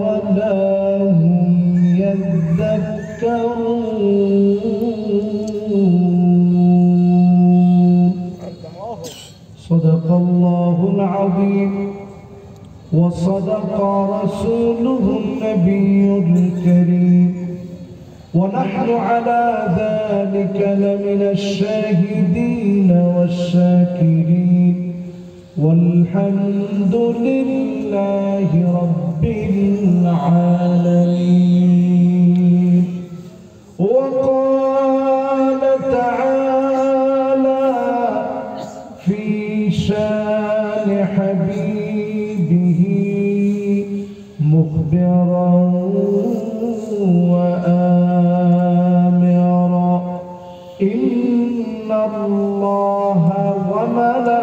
ولا هم يذكرون. صدق الله العظيم وصدق رسوله النبي الكريم، ونحن على ذلك لمن الشاهدين والشاكرين، والحمد لله رب العالمين. وقال تعالى في شان حبيبه مخبرا وآمرا: إن الله وملائكته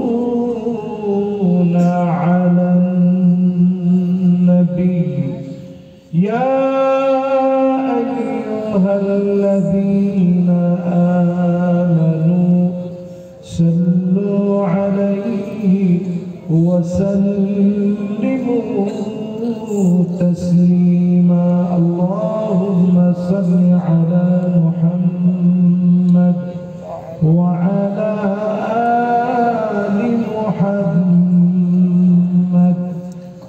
يصلون على النبي يا أيها الذين آمنوا صلوا عليه وسلموا تسليما. اللهم صل على محمد وعلى آل محمد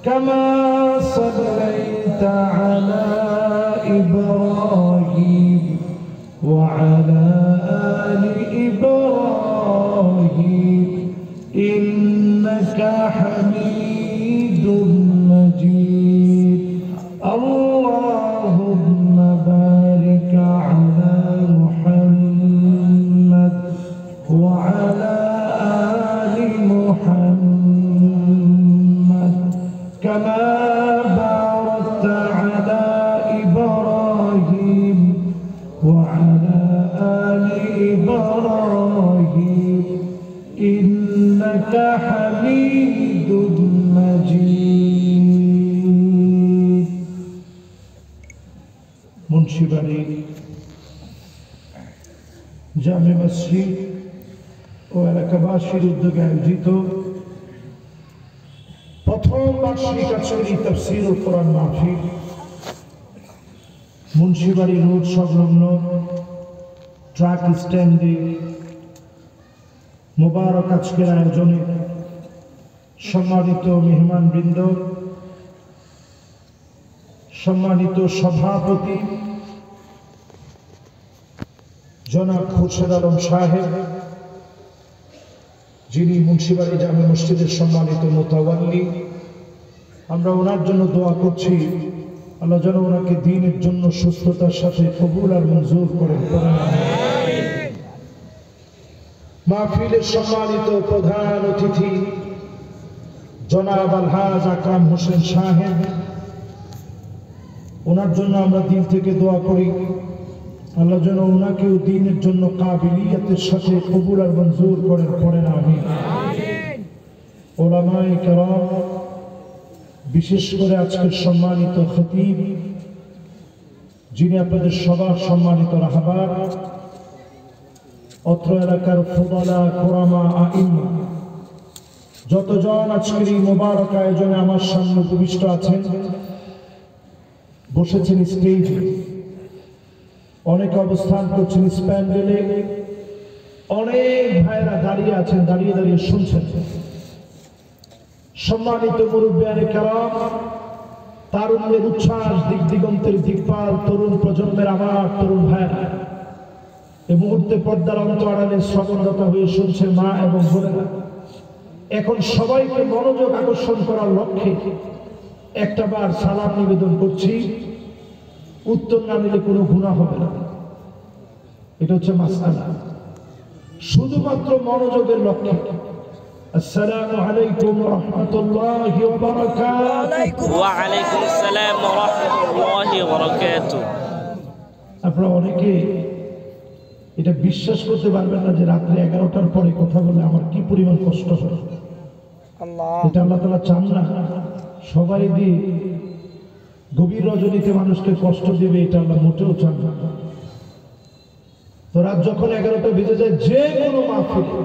كما صليت على إبراهيم وعلى آل إبراهيم إنك حميد مجيد. اللهم بارك على محمد وعلى آل محمد كما باركت على إبراهيم وعلى آل إبراهيم إنك حميد مجيد. মুন্সিবাড়ি জামে মসজিদ ও এলাকাবাসীর উদ্যোগে আয়োজিত প্রথম বার্ষিক আজকের তাফসীর ও কোরআন মাহফিল মুন্সিবাড়ি রোড সংলগ্ন ট্রাক স্ট্যান্ডে মোবারক আজকের আয়োজনে সম্মানিত মেহমানবৃন্দ, সম্মানিত সভাপতি জনাব খুরশেদ আলম সাহেব, যিনি মুন্সিবাড়ি জামে মসজিদের সম্মানিত মুতাওয়াল্লি, আমরা ওনার জন্য দোয়া করছি আল্লাহ যেন ওনাকে দ্বীনের জন্য সুস্থতার সাথে কবুল আর মঞ্জুর করেন। মাহফিলের সম্মানিত প্রধান অতিথি জনাব আলহাজ আকরাম হোসেন সাহেব, ওনার জন্য আমরা দিল থেকে দোয়া করি আল্লাহ যেন ওনাকেও দ্বীনের জন্য কাবিলিয়তের সাথে কবুল আর মঞ্জুর করেন। পড়েন আমিন। উলামায়ে কেরাম, বিশেষ করে আজকের সম্মানিত খতিব যিনি আপনাদের সবার সম্মানিত রাহবার, অত্র এলাকার ফুদালা কোরামা আইম্মা, যতজন আজকের এই মোবারক আয়োজনে আমার সামনে উপবিষ্ট আছেন, বসেছেন স্টেজে, অনেকে অবস্থান করছেন স্প্যান্ডেলে, অনেক ভাইরা দাঁড়িয়ে আছেন, দাঁড়িয়ে দাঁড়িয়ে শুনছেন। সম্মানিত মুরব্বিয়ানে কেরাম, তারুণ্যের উচ্ছ্বাস, দিক দিগন্তের দিকপাল তরুণ প্রজন্মের আমার তরুণ ভাইরা, এই মুহূর্তে পর্দার অন্তরালে শ্রবণরত হয়ে শুনছে মা এবং বোনেরা। এখন সবাইকে মনোযোগ আকর্ষণ করার লক্ষ্যে একটা বার সালাম নিবেদন করছি, উত্তর না দিলে কোনো গুনাহ হবে না, এটা হচ্ছে মাসআলা, শুধুমাত্র মনোযোগের লক্ষ্যে। আসসালামু আলাইকুম ওয়া রাহমাতুল্লাহি ওয়া বারাকাতুহু। ওয়া আলাইকুম আসসালাম ওয়া রাহমাতুল্লাহি ওয়া বারাকাতুহু। আপনারা অনেকে এটা বিশ্বাস করতে পারবেন না যে রাত্রে 11টার পরে কথা বলে আমার কি পরিমাণ কষ্ট হয়। এটা আল্লাহ তাআলা চান না সবাই দিয়ে গভীর রজনীতে মানুষকে কষ্ট দেবে, এটা আল্লাহ মোটেও চান না। তো রাত যখন 11টা বেজে যায়, যে কোনো মাহফিলে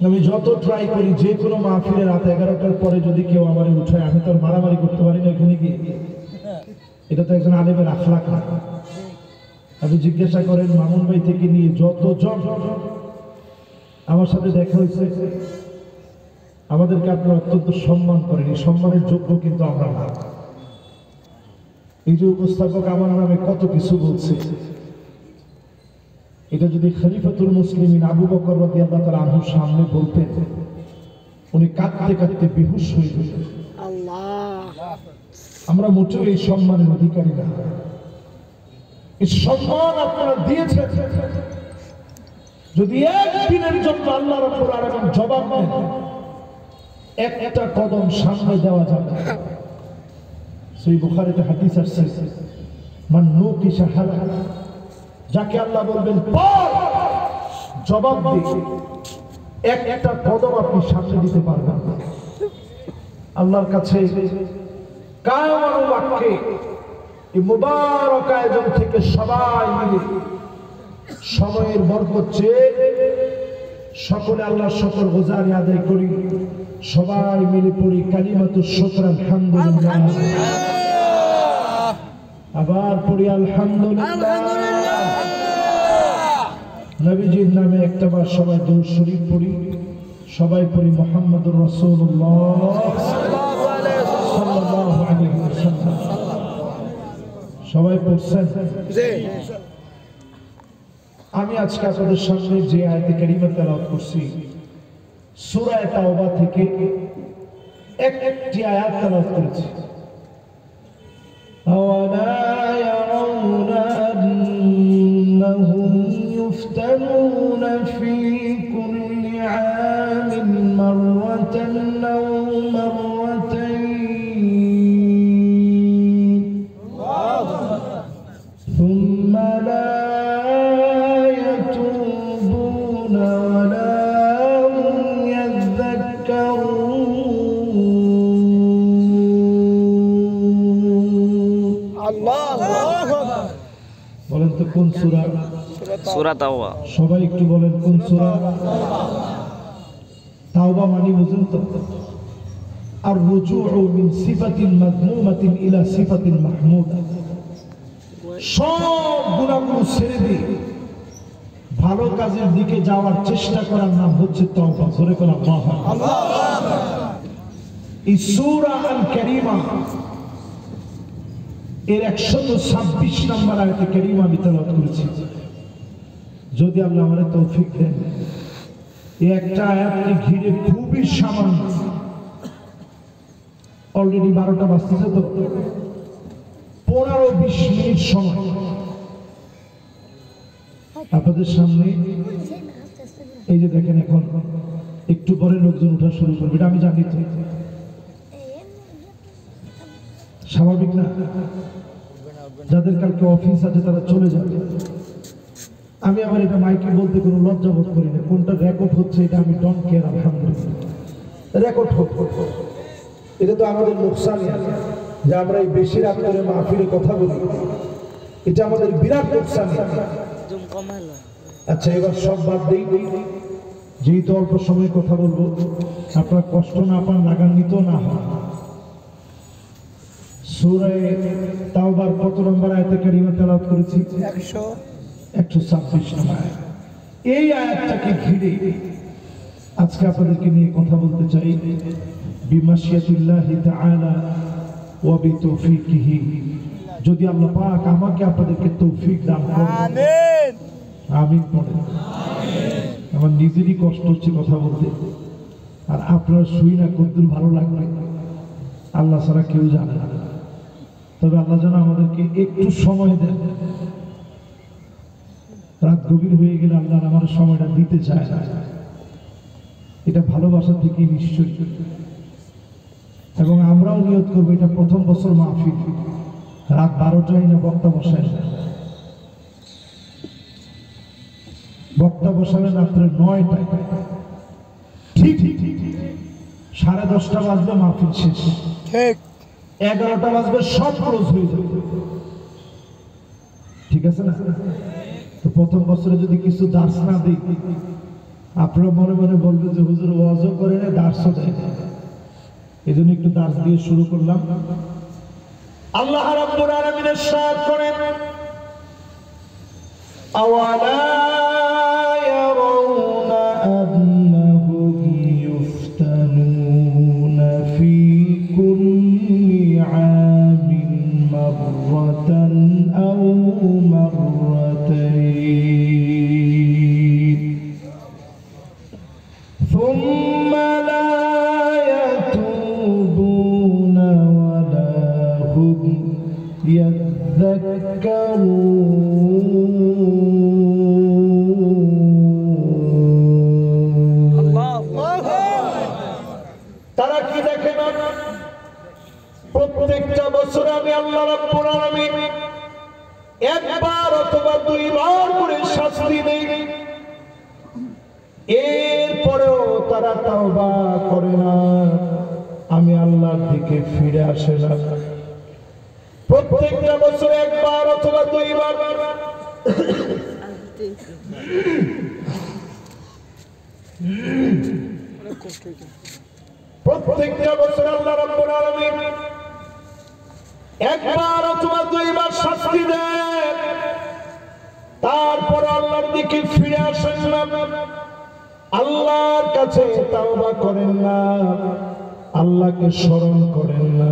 আমি যত ট্রাই করি, যে কোনো মাহফিলে রাত 11টার পরে যদি কেউ আমার উঠায়, আমি তো আর মারামারি করতে পারি না এখানে গিয়ে। এটা তো একজন আলেমের আখলাক না। আপনি জিজ্ঞাসা করেন মামুন ভাই থেকে নিয়ে যতজন আমার সাথে দেখা হয়েছে, আমাদেরকে আপনারা অত্যন্ত সম্মান করেন। এই সম্মানের যোগ্য কিন্তু আমরা না। এই যে উপস্থাপক আমার নামে কত কিছু বলছে, এটা যদি খলিফাতুল মুসলিমিন আবু বকর রাদিয়াল্লাহু তাআলা আনহুর সামনে বলতেন, উনি কাঁদতে কাঁদতে বেহুশ হয়ে যেতেন। আমরা মোটেও এই সম্মানের অধিকারী না। এই সম্মান আপনারা দিয়েছেন, যদি একদিনের জন্য আল্লাহ রাব্বুল আলামিন জবাব দেন, একটা কদম সামনে দেওয়া যাবে। সহিহ বুখারীতে হাদিস আছে, মান নুকিশা হালা, যাকে আল্লাহ বলবেন পড়, জবাব দে, একটা কদম আপনি সামনে দিতে পারবেন না। আল্লাহর কাছে কায়মান বাক্যে এই মুবারক আয়োজন থেকে সবাই মিলে সময়ের বরকত চেয়ে সকলে আল্লাহর শুকর গুজারি আদায় করি। সবাই মিলে পড়ি কালিমাতুশ শুকর আলহামদুলিল্লাহ। আবার পড়ি আলহামদুলিল্লাহ। নবীজির নামে একটাবার সবাই দুরূদ শরীফ পড়ি। সবাই পড়ি মুহাম্মদুর রাসূলুল্লাহ সাল্লাল্লাহু আলাইহি ওয়াসাল্লাম। সবাই পড়ছেন? আমি আজকে আপনাদের সামনে যে আয়াতে কারিমা তেলাওয়াত করছি, সূরা তাওবা থেকে একটি আয়াত তেলাওয়াত করেছি। আওয়ালা ইয়ারাউনা আন্নাহুম ইফতানুনা ফি কুল্লি আমিন মাররাতান আও মাররাতাইন সুম্মা লা বলেন তো কোন সূরা? সূরা তাওবা। সবাই একটু বলেন কোন সূরা? তাওবা মানে বুঝুন তো, আর রুজুউ মিন সিফাতিন মাযমুমাতিন ইলা সিফাতিন মাহমুদা। সব গুনাহগুলো ছেড়ে দিয়ে ভালো কাজের দিকে যাওয়ার চেষ্টা করার নাম হচ্ছে তাওবা। জোরে বলেন আল্লাহ। এই সূরা আল কারীমা এর 126 নম্বর আয়াতে কারীমা আমি তেলাওয়াত করেছি। যদি আল্লাহ আমাদের তৌফিক দেন, এই একটা আয়াতকে ঘিরে খুবই সামান্য, অলরেডি 12টা বাজতেছে, তো 15-20 মিনিট সময় আপনাদের সামনে এই যে দেখেন, এখন একটু পরে লোকজন উঠা শুরু করবে, এটা আমি জানি। তো স্বাভাবিক না? যাদের কালকে অফিস আছে তারা চলে যাবে। আমি আবার এটা মাইকে বলতে কোনো লজ্জা বোধ করি না। কোনটা রেকর্ড হচ্ছে এটা আমি ডোন্ট কেয়ার। আলহামদুলিল্লাহ, রেকর্ড হোক। এটা তো আমাদের লোকসানই আছে যে আমরা এই বেশি রাত করে মাহফিলে কথা বলি, এটা আমাদের বিরাট লোকসান। আচ্ছা, এবার সব বাদ দিই, যেহেতু অল্প সময় কথা বলবো, আপনারা কষ্ট না পান, রাগান্বিত না হয়। সূরা তাওবার কত নম্বর আয়াতে কারিমা তেলাওয়াত করেছি? 126 নম্বর আয়াত। এই আয়াতটাকে ঘিরে আজকে আপনাদেরকে নিয়ে কথা বলতে চাই। বিমাশিয়াতিল্লাহি তাআলা ওয়া বিতৌফিকিহি, যদি আল্লাহ পাক আমাকে আপনাদেরকে তৌফিক দান করেন, আমিন আমিন পড়েন। আমার নিজেরই কষ্ট হচ্ছে কথা বলতে, আর আপনারা শুই না কতদূর ভালো লাগবে আল্লাহ ছাড়া কেউ জানে না। তবে আল্লাহ যেন আমাদেরকে একটু সময় দেন। রাত গভীর হয়ে গেলে আল্লাহ আমার সময়টা দিতে চায় না, এটা ভালোবাসা থেকে নিশ্চয়ই। এবং আমরাও নিয়ত করবো, এটা প্রথম বছর মাহফিল, রাত 12টায় না বক্তা বসায় না, বক্তা বসাবেন রাত্রে 9টায়, ঠিক 10:30 বাজবে মাহফিল শেষ, ঠিক 11টা বাজবে সব ক্লোজ হয়ে যাবে। ঠিক আছে না? তো প্রথম বছরে যদি কিছু দার্স না দিই, আপনারা মনে মনে বলবেন যে হুজুর ওয়াজও করে না, দার্সও দেয় না। এই জন্য একটু দার্স দিয়ে শুরু করলাম। আল্লাহ রাব্বুল আলামিন ইরশাদ করেন, আওয়ালা ইয়ারাউনা আন্নাহুম ইফতানুনা ফি কুল্লি আমিন মাররাতান আও মাররাতাইন সুম্মা লা ইয়াতুবুনা ওয়ালা হুম ইয়াযাক্কারুন। তারা কি দেখে না, প্রত্যেকটা বছর আমি আল্লাহ রাব্বুল আলামিন একবার অথবা দুইবার করে শাস্তি দেই, এরপরেও তারা তাওবা করে না, আমি আল্লাহর দিকে ফিরে আসে না। প্রত্যেকটা বছর একবার অথবা দুইবার প্রত্যেকটা বছর আল্লাহ রাব্বুল আলামিন একবার অথবা দুইবার শাস্তি দেন, তারপর আল্লাহর দিকে ফিরে আসেন না, আল্লাহর কাছে তাওবা করেন না, আল্লাহকে স্মরণ করেন না।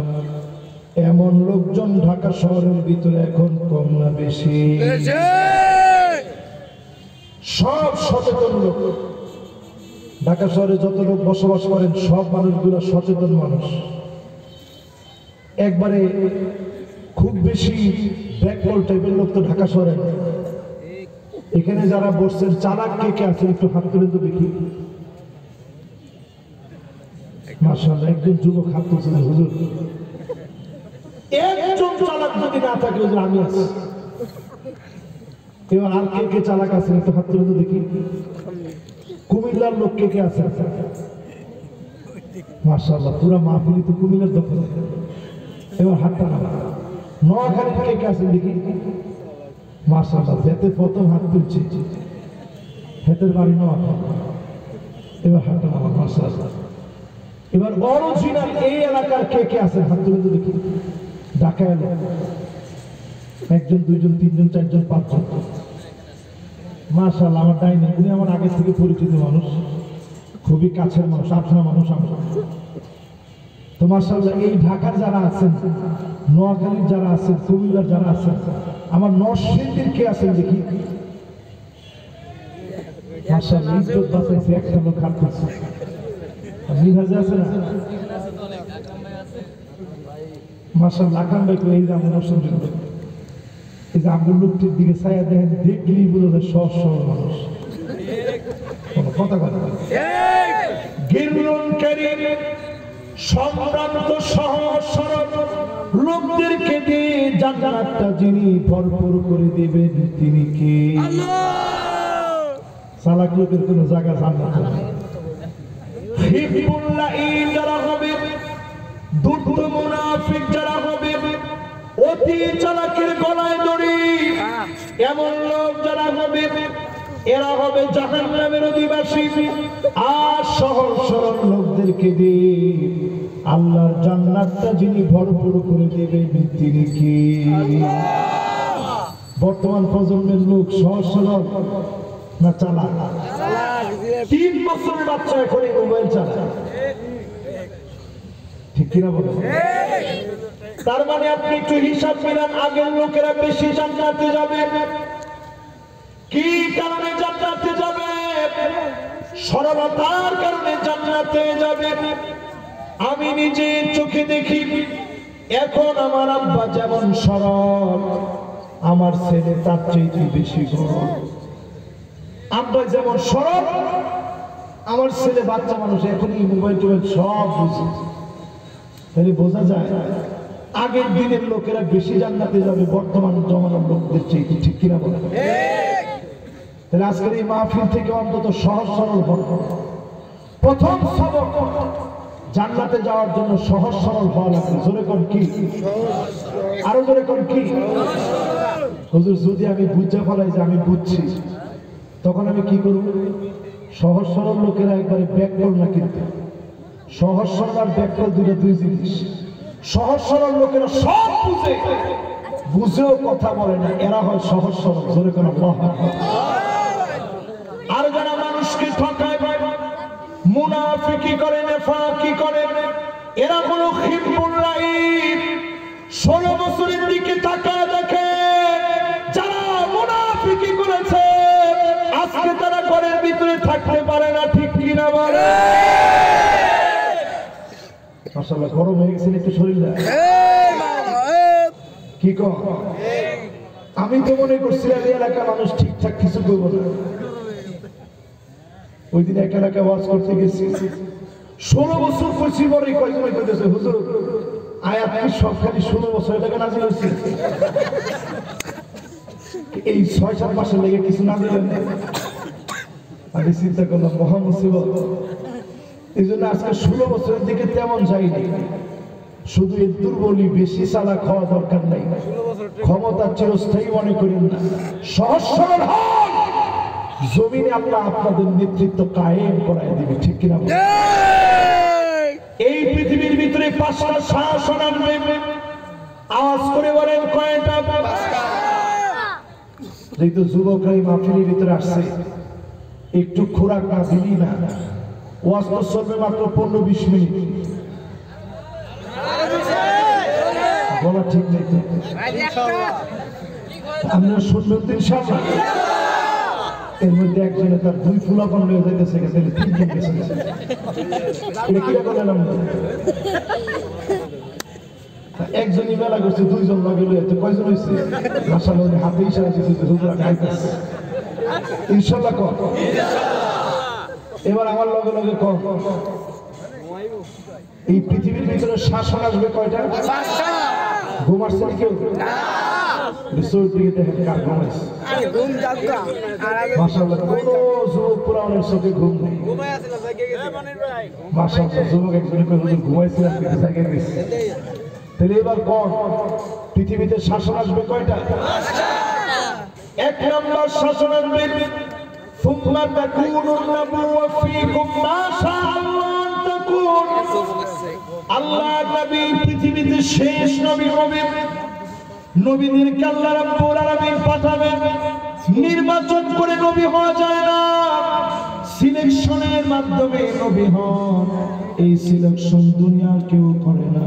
এমন লোকজন ঢাকা শহরের ভিতরে এখন কম না বেশি? সব সচেতন লোক, ঢাকা শহরে যত লোক বসবাস করেন সব মানুষগুলো সচেতন মানুষ। একবারে খুব বেশি ব্যাকওয়ার্ড টাইপের লোক তো ঢাকা শহরে। এখানে যারা বসছেন চালাক কে কে আছেন একটু হাত তুলে তো দেখি। মাশাআল্লাহ, একজন যুবক হাত তুলছেন। হুজুর, একজন চালাক যদি না থাকে হুজুর আমি আছি। এবার আর কে কে চালাক আছেন একটু হাত তুলে তো দেখি। কুমিল্লার লোক কে কে আছে? মাশাআল্লাহ, পুরো মাহফিল তো কুমিল্লার দখলে। এবার হাতটা নামা। নোয়াখালীর কে কে আছেন দেখি। মাশাআল্লাহ, যেতে প্রথম হাত তুলছে হেতের বাড়ি নোয়াখালী। এবার হাতটা নামা। মাশাআল্লাহ, এবার অরিজিনাল এই এলাকার কে কে আছেন হাত তুলে তো দেখি। ঢাকা এলো একজন, দুইজন, তিনজন, চারজন, পাঁচজন। মাশাআল্লাহ, আমার ডাইনি, উনি আমার আগে থেকে পরিচিত মানুষ, খুবই কাছের মানুষ, আপনার মানুষ আমার। তো মাশাআল্লাহ, এই ঢাকার যারা আছেন, নোয়াখালীর যারা আছেন, কুমিল্লার যারা আছেন, আমার নরসিংদীর কে আছেন দেখি। মাশাআল্লাহ, ইজ্জত বাঁচাইছে, একটা লোক হাত তুলছে। মিনহাজে আছে না? মাশাআল্লাহ, আকাম ভাই এই যে আমার নরসিংদীর লোক, এই যে আব্দুল লোকটির দিকে ছায়া দেখেন, দেখলেই বোঝা যায় সহজ সরল মানুষ। কথা কথা গিরুনকারী সম্ভ্রান্ত সহজ সরল লোকদেরকে দিয়ে জান্নাতটা যিনি ভরপুর করে দিবেন তিনি কে? চালাক লোকের কোনো জায়গা জান্নাত নেই। হিব্বুল্লাহিন যারা হবে, দুষ্ট মুনাফিক যারা হবে, অতি চালাকের গলায় দড়ি এমন লোক যারা হবে, এরা হবে জাহান্নামের অধিবাসী। আর সহজ সরল লোকদেরকে দিয়ে আল্লাহর জান্নাতটা যিনি ভরপুর করে দেবেন তিনি কে? বর্তমান প্রজন্মের লোক সহজ সরল না চালাক? 3 বছরের বাচ্চা এখন এই মোবাইল চালায়, ঠিক কিনা বলেন? তার মানে আপনি একটু হিসাব মিলান, আগের লোকেরা বেশি জান্নাতে যাবে। কি কারণে জান্নাতে যাবে? সরলতার কারণে জান্নাতে যাবে। আমি নিজে চোখে দেখি, এখন আমার আব্বা যেমন সরল, আমার ছেলে তার চেয়ে বেশি গরম। আব্বা যেমন সরল, আমার ছেলে বাচ্চা মানুষ, এখনই মোবাইল টোবাইল সব বুঝে। তাহলে বোঝা যায় আগের দিনের লোকেরা বেশি জান্নাতে যাবে বর্তমান জমানার লোকদের চেয়ে, ঠিক কিনা বলেন? তাহলে আজকের এই মাহফিল থেকে অন্তত সহজ সরল হন। প্রথম সবক, জান্নাতে যাওয়ার জন্য সহজ সরল হওয়া লাগবে। জোরে কোন কি? আরো জোরে কোন কি? হুজুর যদি আমি বুঝা ফেলাই যে আমি বুঝছি, তখন আমি কি করব? সহজ সরল লোকেরা একবারে ব্যাককল না, কিন্তু সহজ সরল আর ব্যাককল দুই জিনিস। সহজ সরল লোকেরা সব বুঝে, বুঝেও কথা বলে না, এরা হয় সহজ সরল। জোরে কোন আল্লাহু আকবার। আর যারা মানুষকে ঠকায়, মুনাফিকি করে, নেফাকি করে, এরা হলো খিবুল লাইব। 16 বছরের দিকে তাকায় দেখে যারা মুনাফিকি করেছে, আজকে তারা ঘরের ভিতরে থাকতে পারে না। ঠিক কিনা বলে? মাশাআল্লাহ, গরম হয়ে গেছে একটু শরীরটা। কি কর? আমি তো মনে করছিলাম এই এলাকার মানুষ ঠিকঠাক কিছু করবো না। ওই দিন এক এলাকায় ওয়াজ করতে গেছি, 16 বছর কইছি, বড়ই কয়জন কইতেছে হুজুর আয়াত কি সব খালি 16 বছর এটাকে নাজিল হয়েছে? এই 6-7 মাসের লেগে কিছু না দিলেন? আমি চিন্তা করলাম মহা মুসিবত। এই জন্য আজকে 16 বছরের দিকে তেমন যাইনি। শুধু এর দুর্বলই বেশি চালাক হওয়া দরকার নাই, ক্ষমতা চিরস্থায়ী মনে করেন না, সহজ সরল হন, জমিনে আল্লাহ আপনাদের নেতৃত্ব কায়েম করায় দিবে। ঠিক কিনা? এই পৃথিবীর ভিতরে 5টা শাসন আনবে। আওয়াজ করে বলেন কয়টা? যেহেতু যুবকরা এই মাহফিলের ভিতরে আসছে, একটু খোরাক না দিলি না, ওয়াজ তো চলবে মাত্র 15-20 মিনিট। বলা ঠিক নেই তো? আপনারা শুনবেন তো ইনশাআল্লাহ? এর মধ্যে একজনে তার 2 ফুলাফান হয়ে যাইতেছে, গেছে 3 জন গেছে। এটা কি বললাম? একজনই মেলা করছে, 2 জন লগে লয়ে, তো কয়জন হইছে? মাশাআল্লাহ, হাতে ইশারা দিতেছে হুজুর আইতাছে। ইনশাআল্লাহ কর। এবার আমার লগে লগে কর। এই পৃথিবীর ভিতরে শাসন আসবে কয়টা? 5টা। ঘুম আসছে নাকি? না। রিসোর্ট দিকে দেখেন কার ঘুম আসছে? আরে ঘুম যাবগা। মাশাআল্লাহ, কোনো যুবক পুরানের চোখে ঘুম নেই। ঘুমায় আছে না জায়গা গেছে? মনির ভাই। মাশাআল্লাহ, যুবক একজন কই হুজুর ঘুমাইছে না, জায়গা গেছে। তাহলে এবার কোন পৃথিবীতে শাসন আসবে কয়টা? 5টা। 1 নম্বর শাসন আসবে সুম্মা তাকুনুন নাবুওয়া ফীকুম মা শাআল্লাহ আন তাকুন। আল্লাহ নবী পৃথিবীতে শেষ নবী হবে। নবীদেরকে আল্লাহ রাব্বুল আলামিন পাঠাবেন। নির্বাচন করে নবী হওয়া যায় না, সিলেকশনের মাধ্যমে নবী হন। এই সিলেকশন দুনিয়ার কেউ করে না।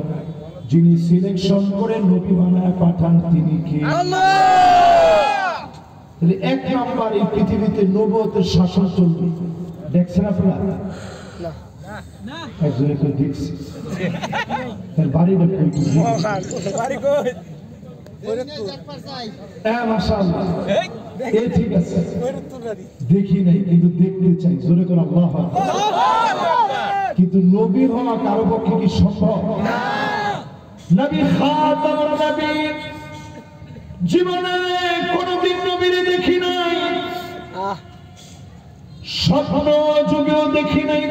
যিনি সিলেকশন করে নবী বানায় পাঠান তিনি কে? আল্লাহ। তাহলে 1 নাম্বার, এই পৃথিবীতে নবুয়তের শাসন চলবে। দেখছেন আপনারা? না না, একজনে কই দেখছি। তার বাড়িটা কই? বাড়ি কই? হ্যাঁ মাশাআল্লাহ, এই ঠিক আছে, দেখি নাই কিন্তু দেখতে চাই। জোরে করে আল্লাহু আকবার। কিন্তু নবী হওয়া কারো পক্ষে কি সম্ভব? না। নবী খাতামুন নবী, জীবনে কোনদিন নবীরে দেখি নাই, স্বপ্ন যুগেও দেখি নাই।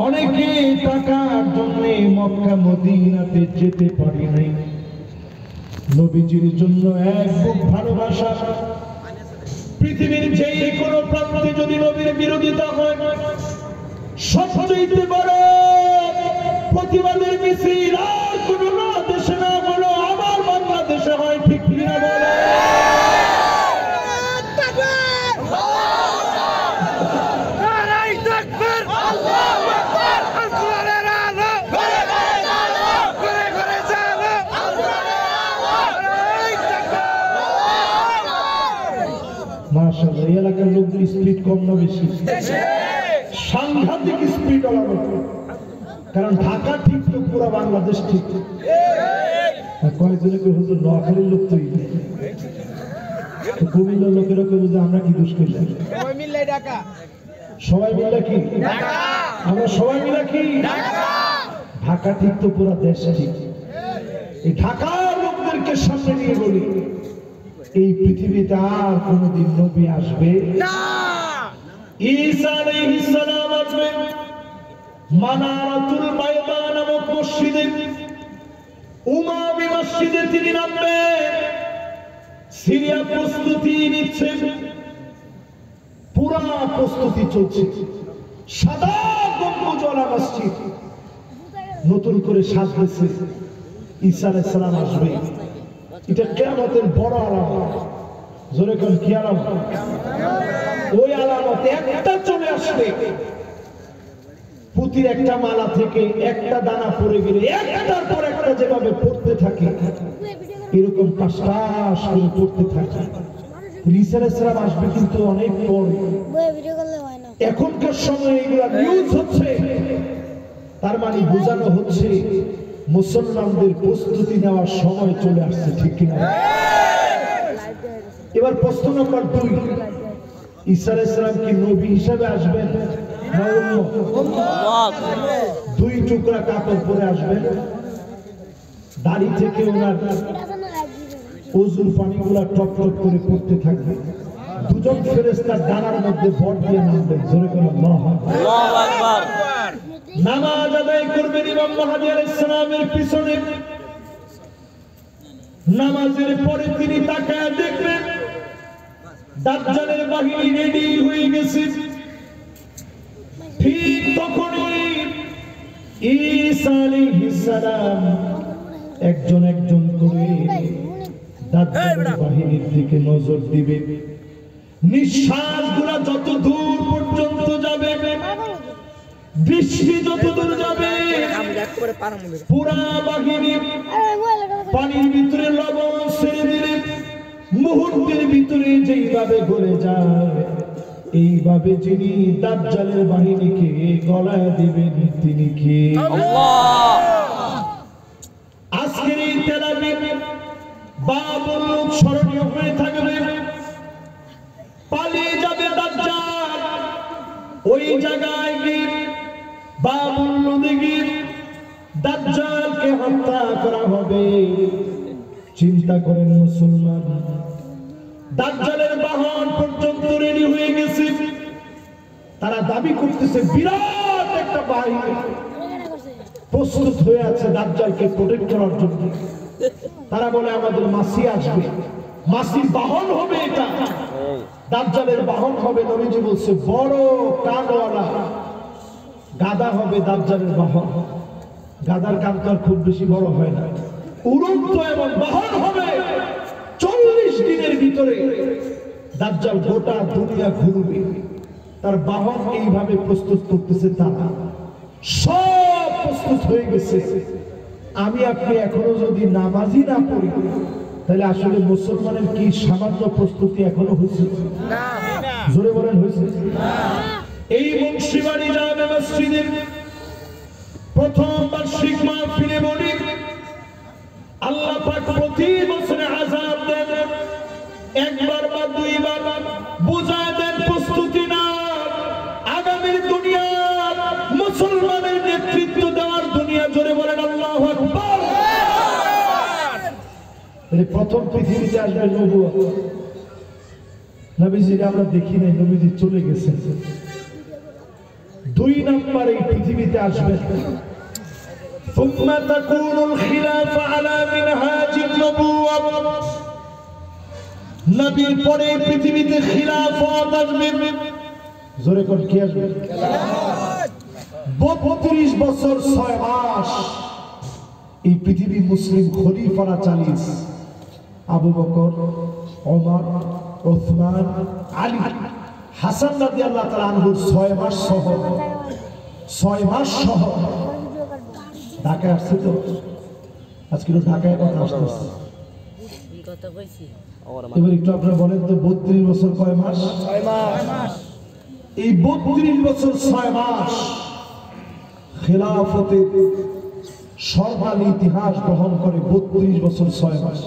অনেকে টাকার জন্য মক্কা মদিনাতে যেতে পারি নাই। নবীজির জন্য এক বুক ভালোবাসা। পৃথিবীর যে কোনো প্রান্তে যদি নবীর বিরোধিতা হয়, সবচেয়ে বড় প্রতিবাদের মিছিল আর কোন দেশে না হলো আমার বাংলাদেশে হয়। ঠিক কিনা বলে? মাশাআল্লাহ, এই এলাকার লোকদের স্পিড কম না বেশি? সাংঘাতিক স্পিড ওলা লোক। কারণ ঢাকা ঠিক তো পুরো বাংলাদেশ ঠিক। কয়েকজনে কই হুজুর নোয়াখালীর লোক তো কুমিল্লার লোকেরা কই যে আমরা কি দোষ করলাম? সবাই মিলে ঢাকা। সবাই মিলে কি ঢাকা? আমরা সবাই মিলে কি ঢাকা? ঢাকা ঠিক তো পুরো দেশ ঠিক। এই ঢাকার লোকদেরকে সামনে নিয়ে বলি, এই পৃথিবীতে আর কোনদিন নবী আসবে না। ঈসা আলাইহিস সালাম আসবে মানারাতুল বাইদা নামক মসজিদে, উমাবি মসজিদে তিনি নামবেন। সিরিয়া প্রস্তুতি নিচ্ছে, পুরা প্রস্তুতি চলছে। সাদা গম্বুজওয়ালা মসজিদ নতুন করে সাজতেছে। ঈসা আলাইহিস সালাম আসবে, এটা কিয়ামতের বড় আলামত। জোরে কোন কি আলামত? ওই আলামত একটা চলে আসলে পুতির একটা মালা থেকে একটা দানা পড়ে গেলে একটার পর একটা যেভাবে পড়তে থাকে, এরকম পাঁচটাশ করে পড়তে থাকে। ঈসা আলাইহিস সালাম আসবে কিন্তু অনেক পরে। এখনকার সময় এগুলা নিউজ হচ্ছে, তার মানে বোঝানো হচ্ছে মুসলমানদের প্রস্তুতি নেওয়ার সময় চলে আসছে, ঠিক কিনা? এবার প্রশ্ন নম্বর 2, ঈসা আলাইহিস সালাম কি নবী হিসেবে আসবেন না উম্মত? 2 টুকরা কাপড় পরে আসবেন, দাড়ি থেকে ওনার ওযুর পানিগুলা টপ টপ করে পড়তে থাকবে। দুজন ফেরেশতা ডানার মধ্যে ভর দিয়ে নামবেন। জোরে করে আল্লাহু আকবার। নামাজ আদায় করবেন ইমাম মাহদী আলাইহিস সালামের পিছনে। নামাজের পরে তিনি তাকায় দেখবেন দাজ্জালের বাহিনী রেডি হয়ে গেছে। ঠিক তখনই ঈসা আলাইহিস সালাম একজন একজন করে দাজ্জালের বাহিনীর দিকে নজর দিবে। নিঃশ্বাসগুলো যত দূর পর্যন্ত যাবে, দৃষ্টি যত দূর যাবে, পুরা বাহিনী পানির ভিতরে লবণ ছেড়ে দিলে মুহূর্তের ভিতরে যেইভাবে গলে যায়, এইভাবে যিনি দাজ্জালের বাহিনীকে গলায় দিবেন তিনি কে? আল্লাহ। আজকের এই তেল আবিব বাবুল লোক স্মরণীয় হয়ে থাকবে। পালিয়ে যাবে দাজ্জাল, ওই জায়গায় গিয়ে বাবুল নদী গিয়ে দাজ্জালকে হত্যা করা হবে। চিন্তা করেন মুসলমান, দাজ্জালের বাহন পর্যন্ত রেডি হয়ে গেছে। তারা দাবি করতেছে বিরাট একটা বাহিনী প্রস্তুত হয়ে আছে দাজ্জালকে প্রোটেক্ট করার জন্য। তারা বলে আমাদের মাসি আসবে, মাসির বাহন হবে এটা, দাজ্জালের বাহন হবে। নবীজি বলছে বড় কানওয়ালা গাদা হবে দাজ্জালের বাহন। গাদার কান তো আর খুব বেশি বড় হয় না, উড়ন্ত এবং বাহন হবে। 40 দিনের ভিতরে দাজ্জাল গোটা দুনিয়া ঘুরবে। তার বাহন এইভাবে প্রস্তুত করতেছে, তারা সব প্রস্তুত হয়ে গেছে। আমি আপনি এখনো যদি নামাজই না পড়ি, তাহলে আসলে মুসলমানের কি সামান্য প্রস্তুতি এখনো হয়েছে? জোরে বলেন হয়েছে? এই মুন্সিবাড়ি জামে মসজিদের প্রথম বার্ষিক মাহফিলে বলি, আল্লাহ পাক প্রতি বছরে আযাব দেন, একবার বা দুইবার বুঝায় দেন প্রস্তুতি না। আগামীর দুনিয়া মুসলমানের নেতৃত্ব দেওয়ার দুনিয়া। জোরে বলেন আল্লাহু আকবার। প্রথম পৃথিবীতে আসবে নবুয়ত। নবীজিকে আমরা দেখি নাই, নবীজি চলে গেছেন। 2 নম্বর এই পৃথিবীতে আসবে ثم تكون الخلافة على منهاج النبوة। নবীর পরে পৃথিবীতে খিলাফত আসবে। জোরে কোন কি আসবে? 32 বছর 6 মাস এই পৃথিবী মুসলিম খলিফারা চালিয়েছে। আবু বকর, ওমর, ওসমান, আলী, হাসান রাদিয়াল্লাহু তাআলা আনহুর 6 মাস সহ 6 মাস সহ ঢাকায় আসছে। তো আজকে ঢাকায় কথা আসতেছে। এবার একটু আপনারা বলেন তো 32 বছর কয় মাস? 6 মাস। এই 32 বছর 6 মাস খিলাফতের স্বর্ণালী ইতিহাস বহন করে। 32 বছর 6 মাস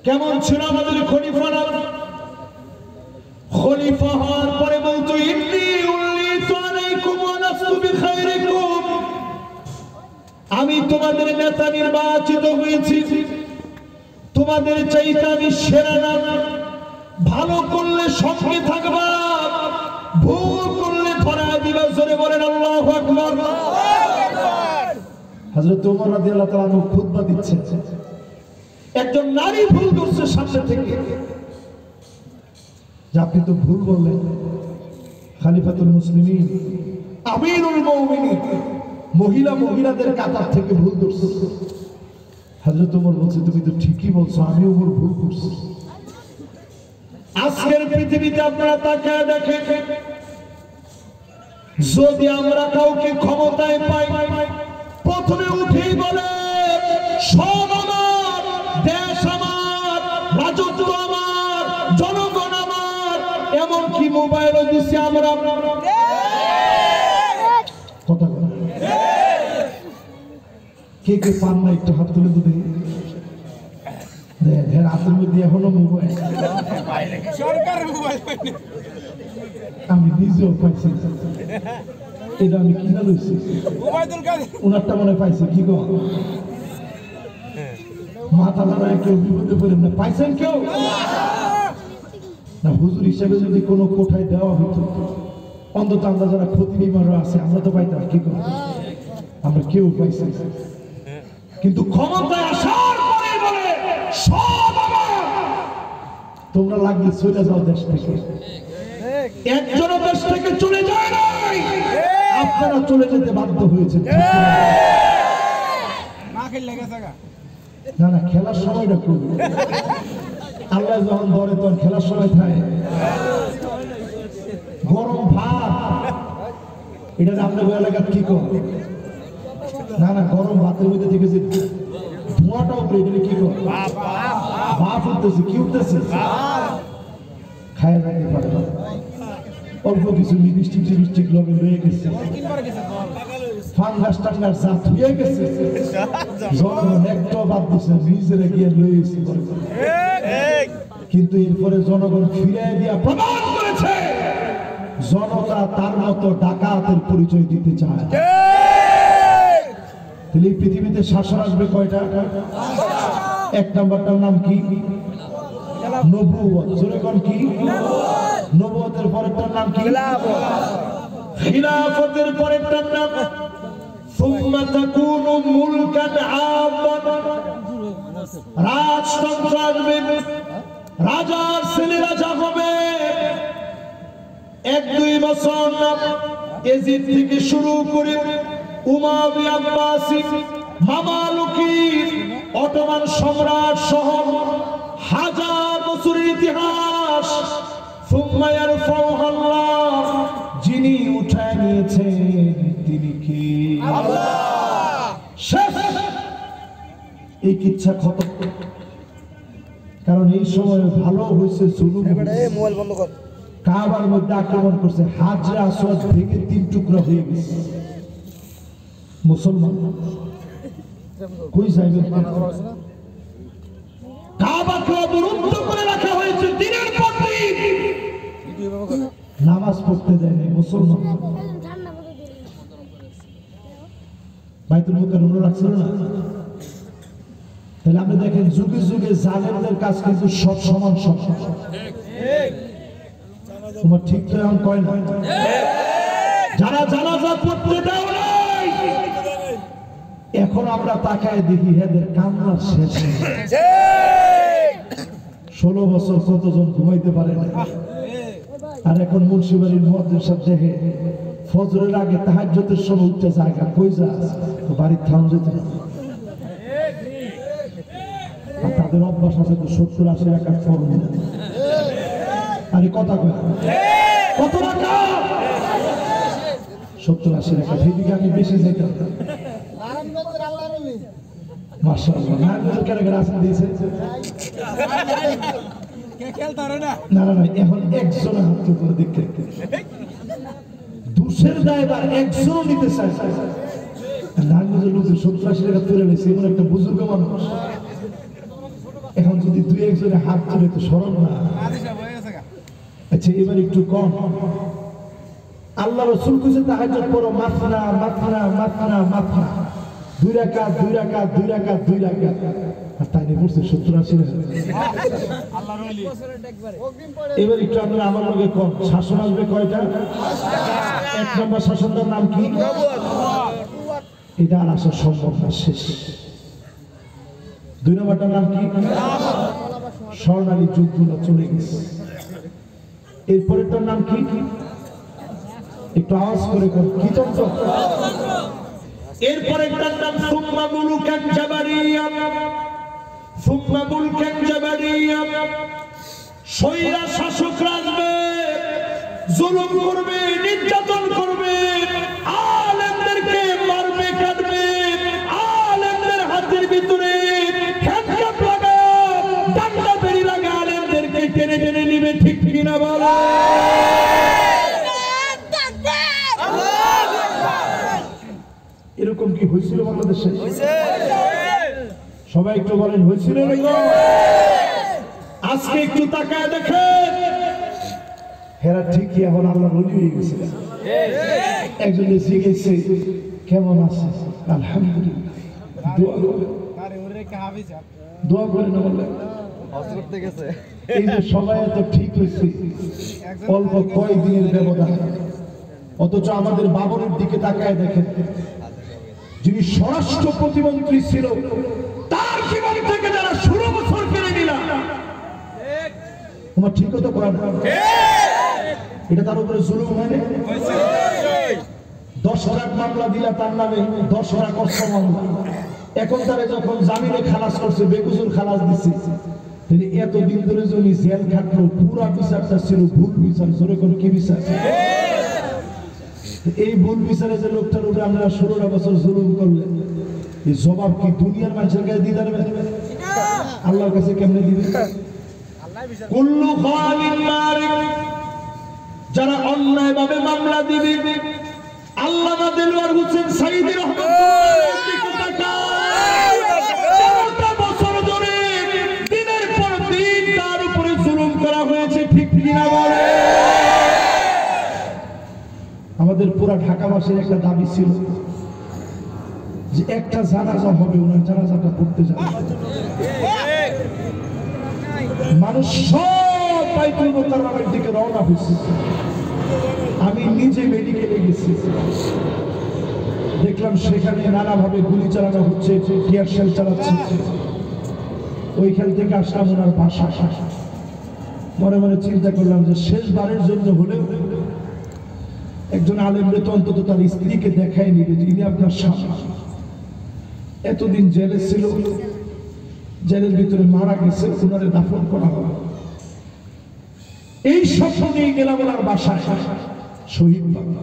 কেমন ছিল আমাদের খলিফারা? খলিফা হওয়ার পরে বলতো ইন্নী উল্লিতু আলাইকুম ওয়া লাস্তু বিখাইরিকুম, আমি তোমাদের নেতা নির্বাচিত হয়েছি, তোমাদের চাইতে আমি সেরা না। ভালো করলে সঙ্গে থাকবা, ভুল করলে ধরা দিবা। জোরে বলেন আল্লাহু আকবার। হযরত ওমর রাদিয়াল্লাহু তাআলা খুতবা দিচ্ছেন। একজন নারী ভুল করছে সামনে থেকে, যে আপনি তো ভুল বললেন, খলিফাতুল মুসলিমিন আমিরুল মুমিনিন মহিলাদের কাতার থেকে ভুল করছে। হযরত ওমর বলছে তুমি তো ঠিকই বলছো, আমি ওমর ভুল করছি। আজকের পৃথিবীতে আপনারা তাকায় দেখেন, যদি আমরা কাউকে ক্ষমতায় পাই, প্রথমে উঠেই বলে সব আমার, দেশ আমার, রাজত্ব আমার, জনগণ আমার, এমনকি মোবাইলও দিচ্ছি আমরা। কথা বলেন, কে কে পান না একটু হাত তুলে দিবে। হাতের মধ্যে এখনো মোবাইল, আমি নিজেও পাইছি, এটা আমি কিনা লইছি, ওনারটা মনে পাইছি। কি গো মাথা দাঁড়ায় কেউ বিপদে পড়েন না, পাইছেন কেউ না? হুজুর হিসেবে যদি কোনো কোঠায় দেওয়া হতো, অন্তত আমরা যারা ক্ষতি বিমারও আছে আমরা তো পাইতাম। কি গো আমরা কেউ পাইছি, কিন্তু ক্ষমতায় আসার পরে বলে সব আমার, তোমরা লাগলে চলে যাও দেশ থেকে। একজন দেশ থেকে চলে যায় নাই, আপনারা চলে যেতে বাধ্য হয়েছে। না না, খেলার সময়টা খুব, আল্লাহ যখন ধরে তখন খেলার সময় থাকে। গরম ভাত, এটা আপনার এলাকার কি কর? না না, গরম ভাতের মধ্যে থেকে যে ধোঁয়াটা উপরে, এটা কি কর? ভাপ উঠতেছে। কি উঠতেছে? খায় রাখতে পারে না, অল্প কিছু লিপস্টিক লগে রয়ে গেছে, ফাঙ্গাস টাঙ্গাস জাত হয়ে গেছে, জনগণ একটা বাদ দিচ্ছে, নিজেরা গিয়ে লয়েছে। কিন্তু এরপরে জনগণ ফিরে দিয়া প্রমাণ করেছে জনতা তার মতো ডাকাতের পরিচয় দিতে চায়। তাহলে পৃথিবীতে শাসন আসবে কয়টা? এক নাম্বারটার নাম কি? নবুয়ত। জোরে কোন কি? নবুয়তের পরেরটার নাম কি? খিলাফতের পরেরটার নাম সুম্মা তাকুনু মুলকান আমান। রাজতন্ত্র আসবে, রাজার ছেলে রাজা হবে। 1-2 বছর এজিদ থেকে শুরু করে উমাইয়া আব্বাসি, মামালুকি, অটোমান সম্রাট সহ হাজার বছরের ইতিহাস। সুম্মা ইয়ারফাউহু আল্লাহ, যিনি উঠায় নিয়েছেন তিনি কি? আল্লাহ। শেষ, এই কিচ্ছা খতম। কারণ এই সময় ভালো হয়েছে জুলুম। মোবাইল বন্ধ কর। কাবার মধ্যে আক্রমণ করছে, হাজরা আসওয়াদ ভেঙে 3 টুকরা হয়ে গেছে। মুসলমান কই যাইবে? কাবাকে অবরুদ্ধ করে রাখা হয়েছে দিনের পর দিন, নামাজ পড়তে দেয় না মুসলমান। বাইতুল মুকাররম রাখছিল না? তাহলে আপনি দেখেন, যুগে যুগে জালেমদের কাজ কিন্তু সব সমান সমান। তোমার ঠিক তো এখন কয় না? যারা জানাজা পড়তে দেয় নাই, এখন আমরা তাকায় দেখি এদের কান্না শেষ। 16 বছর কতজন ঘুমাইতে পারে না। আর এখন মুন্সিবাড়ির মুয়াজ্জিন সাহেব দেখে ফজরের আগে তাহাজ্জুদের সময় উঠতে জায়গা কই যা, বাড়ির থাম যেতে না। তাদের অভ্যাস আছে তো 70-80 রাকাত ফরজ। আরে কথা কয় কত রাকাত? 70-80 রাকাত। এদিকে আমি বেশি যাইতাম। মাশাআল্লাহ, নামাজের কারণে রাসূল দিয়েছে। না না না, এখন একজন হাত করে দেখতে দুশের দায়বার একজন নিতে চায়। নামাজের লোক 70-80 রাকাত তুলে নিয়েছে, এমন একটা বুজুর্গ মানুষ। এখন যদি 2-1 জনে হাত তুলে তো সরল না। আচ্ছা, এবার একটু কম। আল্লাহ রাসূল কইছে তাহাজ্জুদ পড়ো মাসনা মাসনা মাসনা মাসনা, 2 রাকাত 2 রাকাত 2 রাকাত 2 রাকাত। আর তাই নিয়ে পড়ছে 70-80 রাকাত। এবার একটু আমরা আমার লগে কম। শাসন আসবে কয়টা? 1 নম্বর শাসনটার নাম কি? এটা আর আসা সম্ভব না, শেষ। দুই নম্বরটার নাম কি? স্বর্ণালী যুগগুলো চলে গেছে। এরপরেরটার নাম কি? একটু আওয়াজ করে কি তন্ত্র? এরপরেরটার নাম সুম্মা মুলুকান জাবারিয়া। সুম্মা মুলুকান জাবারিয়া, স্বৈরা শাসকরা আসবে, জুলুম করবে, নির্যাতন করবে, আলেমদেরকে মারবে, কাটবে, আলেমদের হাতের ভিতরে হ্যান্ডকাপ লাগা, ডান্ডা বেড়ি লাগা, আলেমদেরকে টেনে টেনে নিবে। ঠিক কিনা বলো? এরকম কি হয়েছিল বাংলাদেশে? সবাই একটু বলেন, হয়েছিল এরকম? আজকে একটু তাকায় দেখেন, হেরা ঠিকই এখন আল্লাহ বলি হয়ে গেছে। একজন জিজ্ঞেসে কেমন আছে? আলহামদুলিল্লাহ। দোয়া করে না বললেন? এই যে সবাই এত ঠিক হয়েছে অল্প কয়েকদিনের ব্যবধান, অথচ আমাদের বাবরের দিকে তাকায় দেখেন, যিনি স্বরাষ্ট্র প্রতিমন্ত্রী ছিল তার জীবন থেকে যারা 16 বছর কেড়ে নিলাম, তোমার ঠিক কথা করা না, এটা তার উপরে জুলুম হয় না? 10 লাখ মামলা দিলা তার নামে, 10 লাখ অস্ত্র মামলা। এখন তারে যখন জামিনে খালাস করছে, বেকসুর খালাস দিচ্ছে, এতদিন ধরে যদি জেল খাটলো, পুরা বিচারটা ছিল ভুল বিচার। জোরে করে কি বিচার? এই ভুল বিচারে যে লোকটার উপরে আপনারা 16টা বছর জুলুম করলেন, এই জবাব কি দুনিয়ার মানুষের কাছে দিয়ে দেবেন? আল্লাহর কাছে কেমনে দিবেন? কুল্লু খালিন মারিক, যারা অন্যায় ভাবে মামলা দিবে, আল্লামা দেলোয়ার হোসেন সাঈদী রহমাতুল্লাহ বছর ধরে দিনের পর দিন তার উপরে জুলুম করা হয়েছে। ঠিক কিনা বলে? আমাদের পুরা ঢাকাবাসীর একটা দাবি ছিল যে একটা জানাজা হবে, ওনার জানাজাটা পড়তে যাবে। মানুষ সব বাইতুল মুকাররমের দিকে রওনা হয়েছে। আমি নিজে মেডিকেলে গেছি, দেখলাম সেখানে নানাভাবে গুলি চালানো হচ্ছে, টিয়ার শেল চালাচ্ছে। ওইখান থেকে আসলাম ওনার বাসা। মনে মনে চিন্তা করলাম যে শেষবারের জন্য হলেও একজন আলেমরে তো অন্তত তার স্ত্রীকে দেখাই নিবে যে ইনি আপনার স্বামী, এতদিন জেলে ছিল, জেলের ভিতরে মারা গেছে, ওনারে দাফন করা হবে। এই স্বপ্ন নিয়ে গেলাম ওনার বাসায়, শহীদ বাংলা।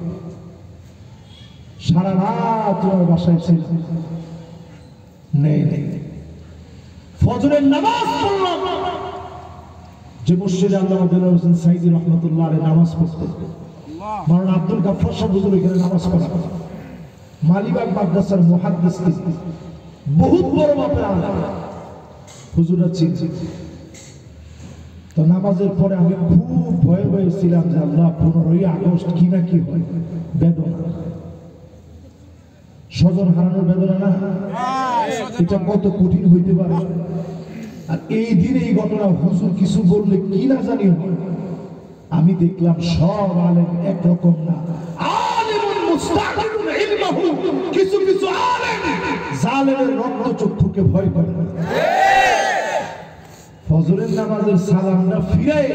সারা রাত ওনার বাসায় ছিল, নেই ফজরের নামাজ পড়লাম যে মসজিদে আল্লামা দেলোয়ার হোসেন সাঈদী রহমাতুল্লাহ আলাইহি নামাজ পড়তেন। মাওলানা আব্দুল গাফফার সাহেব হুজুর এখানে নামাজ পড়া, মালিবাগ মাদ্রাসার মুহাদ্দিস, বহুত বড় মাপের আলেম, হুজুরা চিনছি। তো নামাজের পরে আমি খুব ভয়ে ভয়ে ছিলাম যে আল্লাহ 15ই আগস্ট কি না কি হয়, বেদনা, স্বজন হারানোর বেদনা না, এটা কত কঠিন হইতে পারে। আর এই দিনে এই ঘটনা হুজুর কিছু বললে কি না জানি হয়। আমি দেখলাম সব আলেম একরকম না, আলিমুন মুস্তাকিনুন ইলমাহু, কিছু কিছু আলেম জালেমের রক্তচক্ষুকে ভয় করে। ফজরের নামাজের সালামটা ফিরাই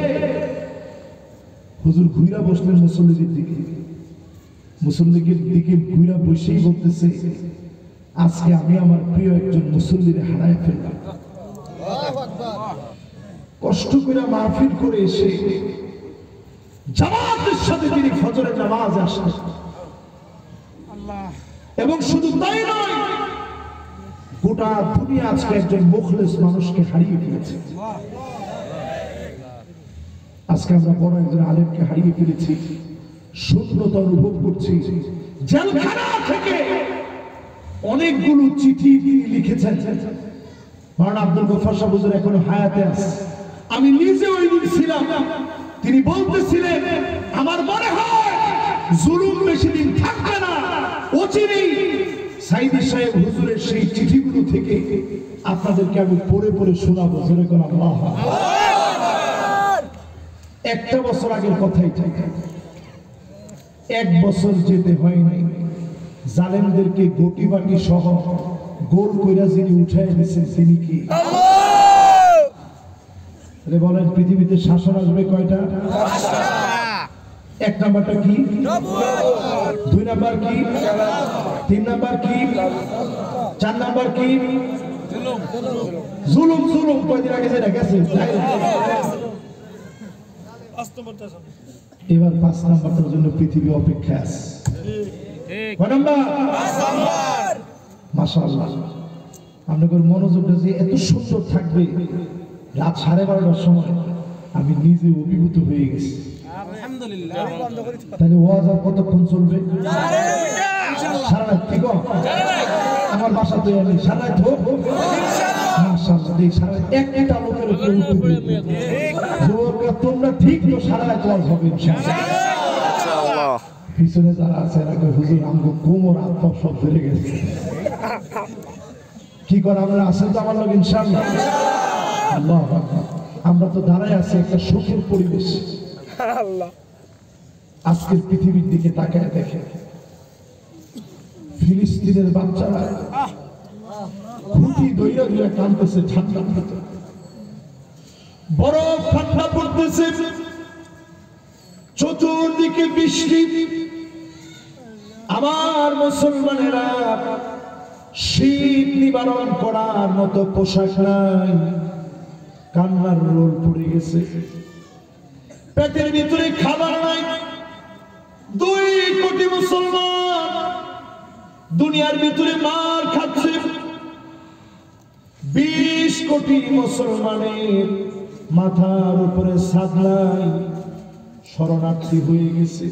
হুজুর ঘুরা বসলেন মুসল্লিদের দিকে, মুসল্লিদের দিকে ঘুরা বসেই বলতেছে, আজকে আমি আমার প্রিয় একজন মুসল্লিরে হারায় ফেললাম। কষ্ট করে মাহফিল করে এসে জামাতের সাথে তিনি ফজরের নামাজ আসলেন, এবং শুধু তাই নয়, গোটা দুনিয়া আজকে একজন মুখলেস মানুষকে হারিয়ে ফেলেছে। আজকে আমরা বড় একজন আলেমকে হারিয়ে ফেলেছি, শূন্যতা অনুভব করছি। জেলখানা থেকে অনেকগুলো চিঠি তিনি লিখেছেন, মাওলানা আব্দুল গফফার সাহেব হুজুর এখনো হায়াতে আছে। আমি নিজে ওই দিন ছিলাম, তিনি বলতেছিলেন আমার মনে হয় জুলুম বেশি দিন থাকবে না, অচিরেই সাঈদী সাহেব হুজুরের সেই চিঠিগুলো থেকে আপনাদেরকে আমি পড়ে পড়ে শোনাবো। জোরে করে আল্লাহু আকবার। একটা বছর আগের কথাই ঠিক, 1 বছর যেতে হয় নাই, জালেমদেরকে গটি বাটি সহ গোল কইরা যিনি উঠাই দিচ্ছেন তিনি কি? বলেন পৃথিবীতে শাসন আসবে কয়টা? এক নাম্বারটা কি? দুই নাম্বার কি? তিন নাম্বার কি? চার নাম্বার কি? জুলুম। জুলুম কয়দিন আগে যেটা গেছে। এবার 5 নাম্বারটার জন্য পৃথিবী অপেক্ষা আছে। কয় নাম্বার? মাশাআল্লাহ, আপনাদের মনোযোগটা যে এত সুন্দর থাকবে, রাত 12:30টার সময় আমি নিজে অভিভূত হয়ে গেছি। তাহলে ওয়াজ আর কতক্ষণ চলবে? সারা রাত। ঠিক আমার বাসা তো আমি সারা রাত হোক। একটা লোকের উপরে তোমরা ঠিক তো সারা রাত ওয়াজ হবে ইনশাআল্লাহ। পিছনে যারা আছে এরা হুজুর আমগো কোমর আত্ম সব ধরে গেছে। কি করে আমরা আছেন তো আমার লোক ইনশাআল্লাহ। আল্লাহ আমরা তো দাঁড়ায় আছি একটা সুখের পরিবেশ। আজকের পৃথিবীর দিকে তাকায় দেখে ফিলিস্তিনের বাচ্চারা খুঁটি দইয়া দইয়া কাঁদতেছে, ঠান্ডা বরফ ঠান্ডা পড়তেছে, চতুর্দিকে বৃষ্টি। আমার মুসলমানেরা শীত নিবারণ করার মতো পোশাক নাই, কান্নার রোল পড়ে গেছে, পেটের ভিতরে খাবার নাই। 2 কোটি মুসলমান দুনিয়ার ভিতরে মার খাচ্ছে। 20 কোটি মুসলমানের মাথার উপরে ছাদ নাই, শরণার্থী হয়ে গেছে।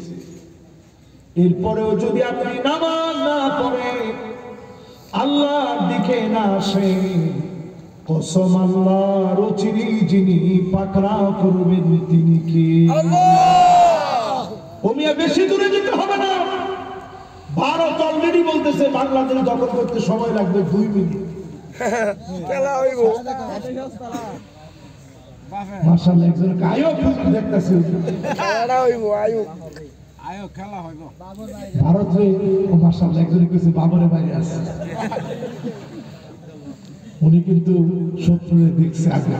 এরপরেও যদি আপনি নামাজ না পড়ে আল্লাহর দিকে না আসেন, কসম আল্লাহর চিনি যিনি পাকড়াও করবেন তিনি কে? ওমিয়া বেশি দূরে যেতে হবে না। ভারত অলরেডি বলতেছে বাংলাদেশ দখল করতে সময় লাগবে 2 মিনিট। মাশাআল্লাহ, একজন গায়ক দেখতেছি ভারতে। মাশাআল্লাহ, একজন কইছে বাবরে বাইরে আছে, উনি কিন্তু শত্রুরে দেখছে আগে।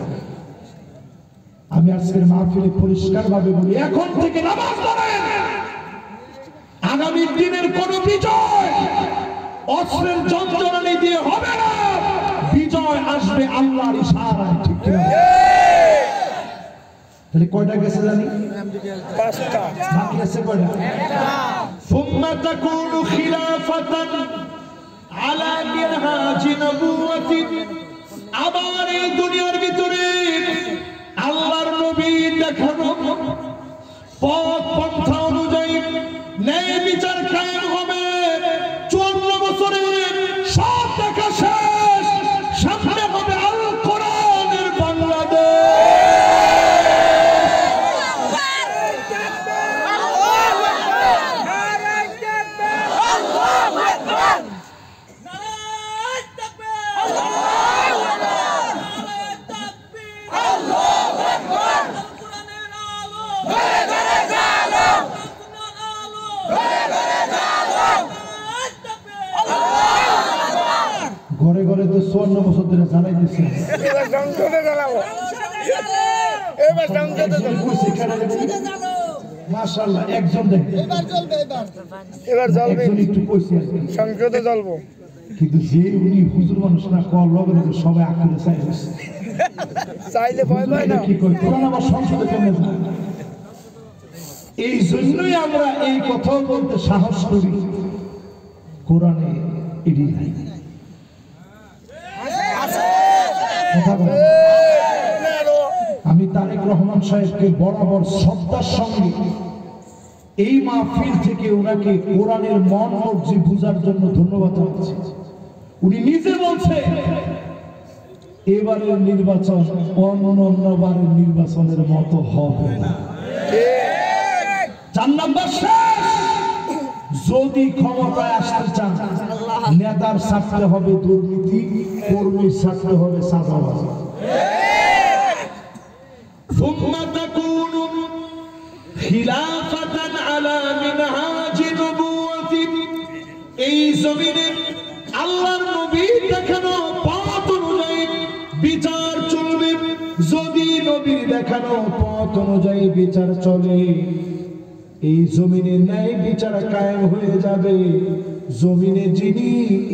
আমি আজকের মাহফিলে পরিষ্কার ভাবে বলি, এখন থেকে নামাজ পড়েন। আগামী দিনের কোন বিজয় অস্ত্রের যন্ত্রণা দিয়ে হবে না, বিজয় আসবে আল্লাহর ইশারায়। ঠিক কি না? তাহলে কয়টা গেছে জানি? 5টা। বাকি আছে কয়টা? সুম্মা তাকুনু খিলাফাতান আলা মিনহাজি নবুওয়াতি। আবার এই দুনিয়ার ভিতরে আল্লাহর নবী দেখানো পথ পন্থা অনুযায়ী ন্যায় বিচার কায়েম হবে। 54 বছরের সব দেখা শেষ, সামনে হবে আল কোরআনের বাংলাদেশ। ঘরে ঘরে তো 54 বছর ধরে জানাই দিচ্ছে। মাশাআল্লাহ, একজন দেখে এবার জ্বলবে, একটু কইছি সংসদে জ্বলবো। কিন্তু যে উনি হুজুর মানুষ না, কল লগে লগে সবাই আঁকড়ে চাইলে ভয় পায় না। কি কই কোরআন আবার সংসদে কেমনে যায়? এই জন্যই আমরা এই কথা বলতে সাহস করি, কোরআনে এটি নাই। আমি তারেক রহমান সাহেবকে বরাবর শ্রদ্ধার সঙ্গে এই মাহফিল থেকে ওনাকে কোরআনের মন মর্জি বুঝার জন্য ধন্যবাদ জানাচ্ছি। উনি নিজে বলছে এবারের নির্বাচন অন্যবারের নির্বাচনের মতো হবে না। 4 নাম্বার শেষ। যদি ক্ষমতায় আসতে চান, নেতার ছাড়তে হবে দুর্নীতি, কর্মীর ছাড়তে হবে চাঁদাবাজি। সুম্মা তাকুনু খিলাফাতান আলা মিনহাজি নবুওয়াতি। এই জমিনে আল্লাহর নবী দেখানো পথ অনুযায়ী বিচার চলবে। যদি নবীর দেখানো পথ অনুযায়ী বিচার চলে, এই জমিনে ন্যায় বিচার কায়েম হয়ে যাবে। জমিনে যিনি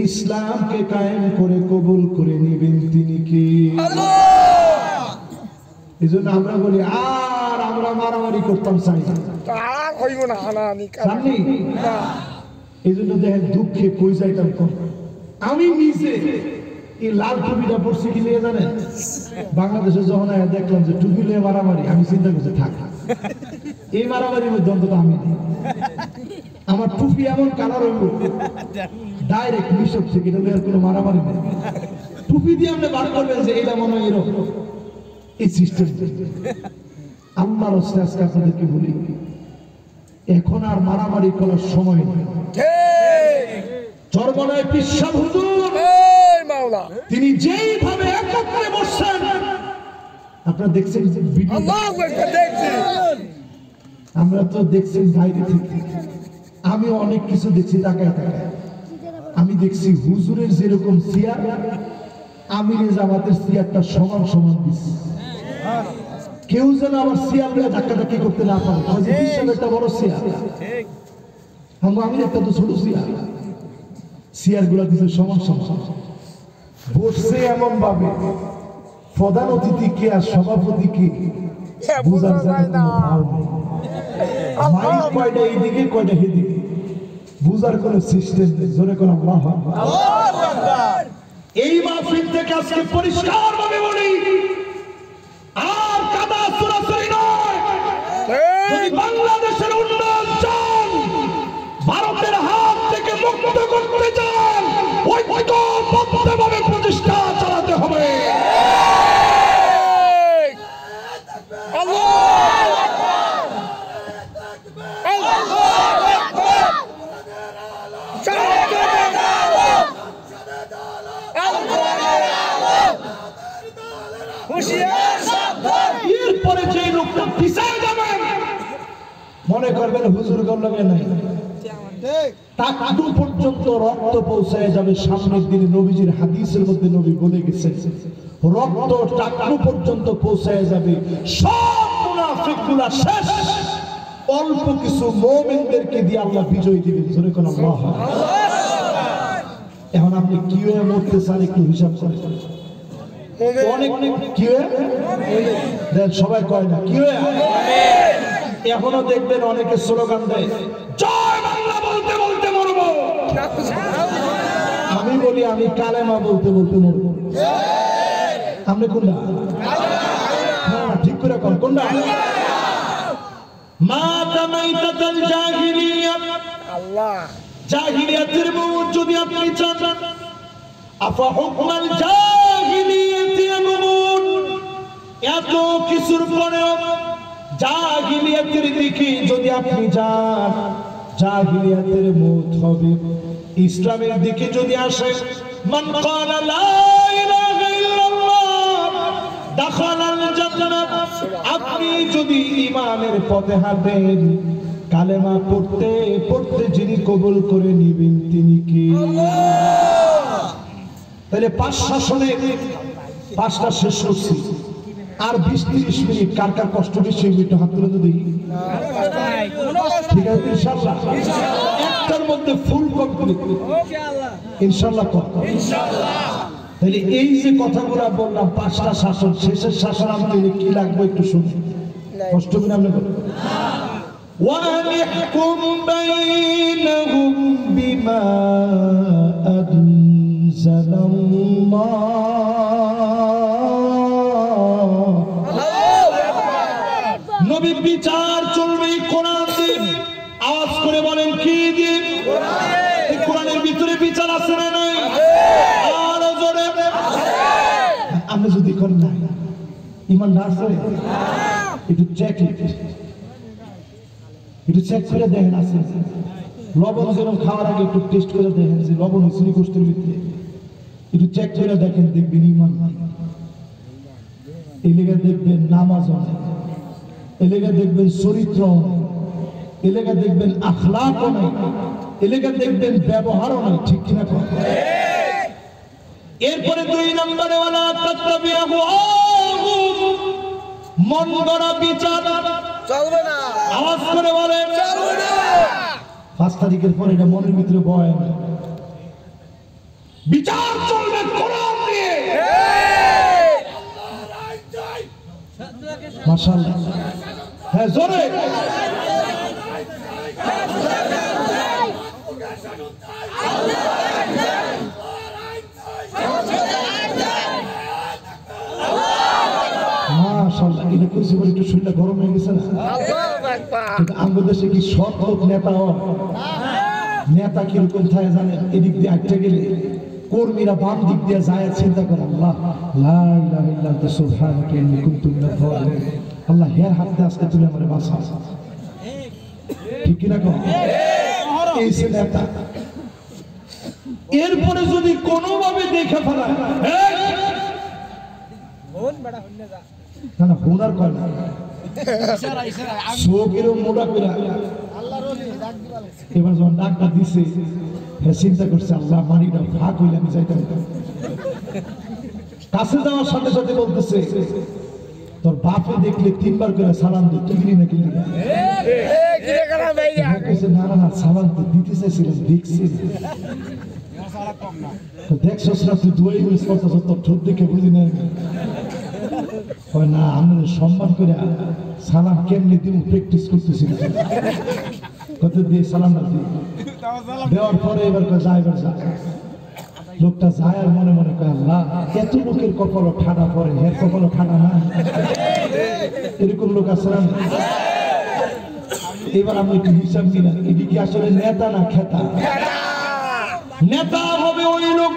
ইসলামকে কায়েম করে কবুল করে নেবেন তিনি কি? এই জন্য আমরা বলি আর আমরা মারামারি করতাম চাই না। এই জন্য দেখেন দুঃখে কই যাইতাম কম। আমি নিজে এই লাল টুপিটা পরছি কি নিয়ে জানেন, বাংলাদেশে যখন দেখলাম যে টুপি নিয়ে মারামারি, আমি চিন্তা করছি থাক এই মারামারির মধ্যে অন্তত আমি নেই। আমার টুপি এমন কালার হইব ডাইরেক্ট মিশক থেকে, এটা আর কোনো মারামারি নেই। টুপি দিয়ে আপনি বার করবেন যে এটা মনে হয় এরকম, এই সিস্টেম। আল্লাহর রাস্তায় আজকে আপনাদেরকে বলি, এখন আর মারামারি করার সময় নেই। চরমনায় পিসা হুজুর তিনি যেইভাবে একত্রে বসছেন, আপনারা দেখছেন আমরা তো দেখছি বাইরে থেকে, আমি অনেক কিছু দেখছি তাকায় তাকায়। আমি দেখছি হুজুরের যেরকম চেয়ার, আমিরে জামাতের চেয়ারটা সমান সমান দিচ্ছি। কেউ যেন আমার চেয়ার নিয়ে ধাক্কাধাক্কি করতে না পারে। একটা বড় চেয়ার, আমি একটা তো ছোট চেয়ার, চেয়ার গুলা দিচ্ছে সমান সমান বসছে এমন ভাবে প্রধান অতিথি কে আর সভাপতি কে বুঝার জায়গা কয়টা এইদিকে কয়টা সেদিকে বুঝার কোন সিস্টেম নেই। জোরে কোন আল্লাহু আকবার। এই মাহফিল থেকে আজকে পরিষ্কার ভাবে বলি, আর কাদা ছুড়াছুড়ি নয়। যদি বাংলাদেশের উন্নয়ন চান, ভারতের হাত থেকে মুক্ত করতে চান, ঐক্যবদ্ধভাবে প্রতিষ্ঠা চালাতে হবে। এরপরে যে লোকটা পিছায় যাবেন, মনে করবেন হুজুর গল্লগে নাই, টাকটু পর্যন্ত রক্ত পৌঁছায় যাবে। সামনের দিনে নবীজির হাদিসের মধ্যে নবী বলে গেছেন, রক্ত টাকটু পর্যন্ত পৌঁছায় যাবে। সব মুনাফিকগুলা শেষ, অল্প কিছু মুমিনদেরকে দিয়ে আল্লাহ বিজয় দিবেন। জোরে কোন আল্লাহু আকবার। এখন আপনি কি হয়ে মরতে চান একটু হিসাব করেন। অনেক কি হয়ে দেন, সবাই কয় না কি হয়ে। এখনো দেখবেন অনেকে স্লোগান দেয় জয় বাংলা বলতে বলতে মরবো। আমি বলি আমি কালেমা বলতে বলতে মরবো। আপনি কোনটা? ঠিক করে কর কোনটা? মা তামাইতাল জাহিলিয়া, আল্লাহ জাহিলিয়াতের মউত যদি আপনি চান, আফা হুকমাল জাহিলিয়াতি আমুন। এত কিছুর পরেও জাহিলিয়াতের দিকে যদি আপনি যান, জাহিলিয়াতের মউত হবে। ইসলামের দিকে যদি আসেন, মান ক্বালা লা ইলাহা ইল্লাল্লাহ দাখালাল জান্নাহ। আপনি যদি ঈমানের পথে হাঁটেন, কালেমা পড়তে পড়তে যিনি কবুল করে নেবেন তিনি কি? তাহলে 5 শাসনে 5টা শেষ করছি, আর 20-30 মিনিট কার কার কষ্ট বেশি একটু হাত তুলে তো দেখি। ঠিক আছে ইনশাআল্লাহ, একটার মধ্যে ফুল কমপ্লিট ইনশাআল্লাহ। তাহলে এই যে কথাগুলো বললাম 5টা শাসন, শেষের শাসন আমাদের কি লাগবে একটু শুনি, কষ্ট করে আপনি বলুন। وَأَنِحْكُمْ بَيْنَهُمْ بِمَا أَنزَلَ اللَّهُ। নবী বিচার চলবে কোরআন দিয়ে। আওয়াজ করে বলেন কি দিয়ে? এই কোরআনের ভিতরে বিচার আছে না নাই? আরো জোরে। আপনি যদি করেন না ইমান না আছে, একটু চেক একটু চেক করে দেখেন আছে লবণ, যেরকম খাওয়ার আগে একটু টেস্ট করে দেখেন যে লবণ হয়েছে গোষ্ঠীর ভিতরে, একটু চেক করে দেখেন, দেখবেন ইমান নাই। এই লেগে দেখবেন নামাজ নাই, এই লেগে দেখবেন চরিত্র নাই, এই লেগে দেখবেন আখলাক নাই, এই লেগে দেখবেন ব্যবহারও নাই। ঠিক কিনা? এরপরে 2 নম্বরে ওয়ালা তাত্তাবিহু মন গড়া বিচার চলবে না, আওয়াজ করে বলেন চলবে না। 5 তারিখের পরে এটা মনের ভিতরে বয় না, বিচার চলবে কোরআন দিয়ে। মাশাআল্লাহ, হ্যাঁ জোরে। মাশাআল্লাহ, এটা কইছি বলে একটু শরীরটা গরম হয়ে গেছে না? কিন্তু আমাদের দেশে কি সৎ লোক নেতা হয়? নেতা কিরকম থাকে জানেন? এদিক দিয়ে আটটা গেলে কর্মীরা বাম দিক দিয়ে যায়, চিন্তা করে আল্লাহ লা ইলাহা ইল্লা আনতা সুবহানাকা ইন্নী কুনতু মিনাজ জালিমিন, আল্লাহ হের হাতে আজকে তুলে আমারে বাঁচা। ঠিক কি না কও? এই সে নেতা। এরপরে যদি কোনোভাবে দেখে ফেলায়, না না হুনার কয় না, চোখেরও মোড়া করে এবার যখন ডাক্তার দিছে, চিন্তা করছে আল্লাহ মানিটা ফাঁক হইলে আমি যাইতে পারতাম। কাছে যাওয়ার সাথে সাথে বলতেছে তোর বাপে দেখলে 3 বার করে সালাম দিত, তুই নাকি না না না সালাম তো দিতে চাইছিলাম, দেখছি দেখছস না তুই দুই মিস করতেছ, তোর ঠোঁট দেখে বুঝি না। না আমাদের সম্মান করে সালাম কেমনি দিব প্র্যাকটিস করতেছি, কত দিয়ে সালাম না দিই দেওয়ার পরে এবার যায়, এবার যায় লোকটা যায় আর মনে মনে কয় আল্লাহ এত লোকের কপালও ঠাডা পরে, এর কপালও ঠাডা না। এরকম লোক আছে না? এবার আমি একটু হিসাব নিলাম, এটি কি আসলে নেতা না খেতা? নেতা হবে ওই লোক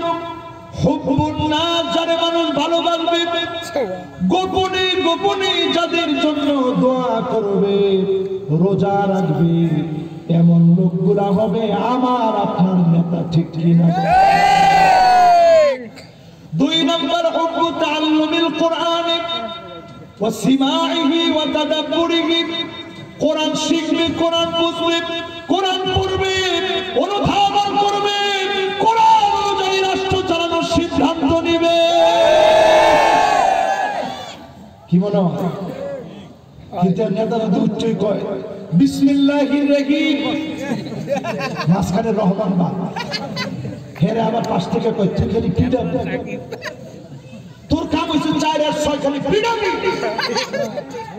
হুব্বুন নাস, যারে মানুষ ভালোবাসবে, গোপনে গোপনে যাদের জন্য দোয়া করবে, রোজা রাখবে, এমন লোকগুলা হবে আমার আপনার নেতা। ঠিক কি না? 2 নম্বর হুব্বু তাআল্লুমিল কোরআন ওয়া সিমাইহি ওয়া তাদাব্বুরিহি, কোরআন শিখবে, কোরআন বুঝবে, কোরআন পড়বে, অনুধাবন করবে, কোরআন অনুযায়ী রাষ্ট্র চালানোর সিদ্ধান্ত নেবে। কি মনে হয়? কিন্তু নেতারা তো উচ্চই কয় বিসমিল্লাহির রহিম, মাঝখানে রহমান বা হেরে আবার পাশ থেকে কয় তুই খালি পিটা, তোর কাম হয়েছে 4 আর 6 খালি পিটাবি,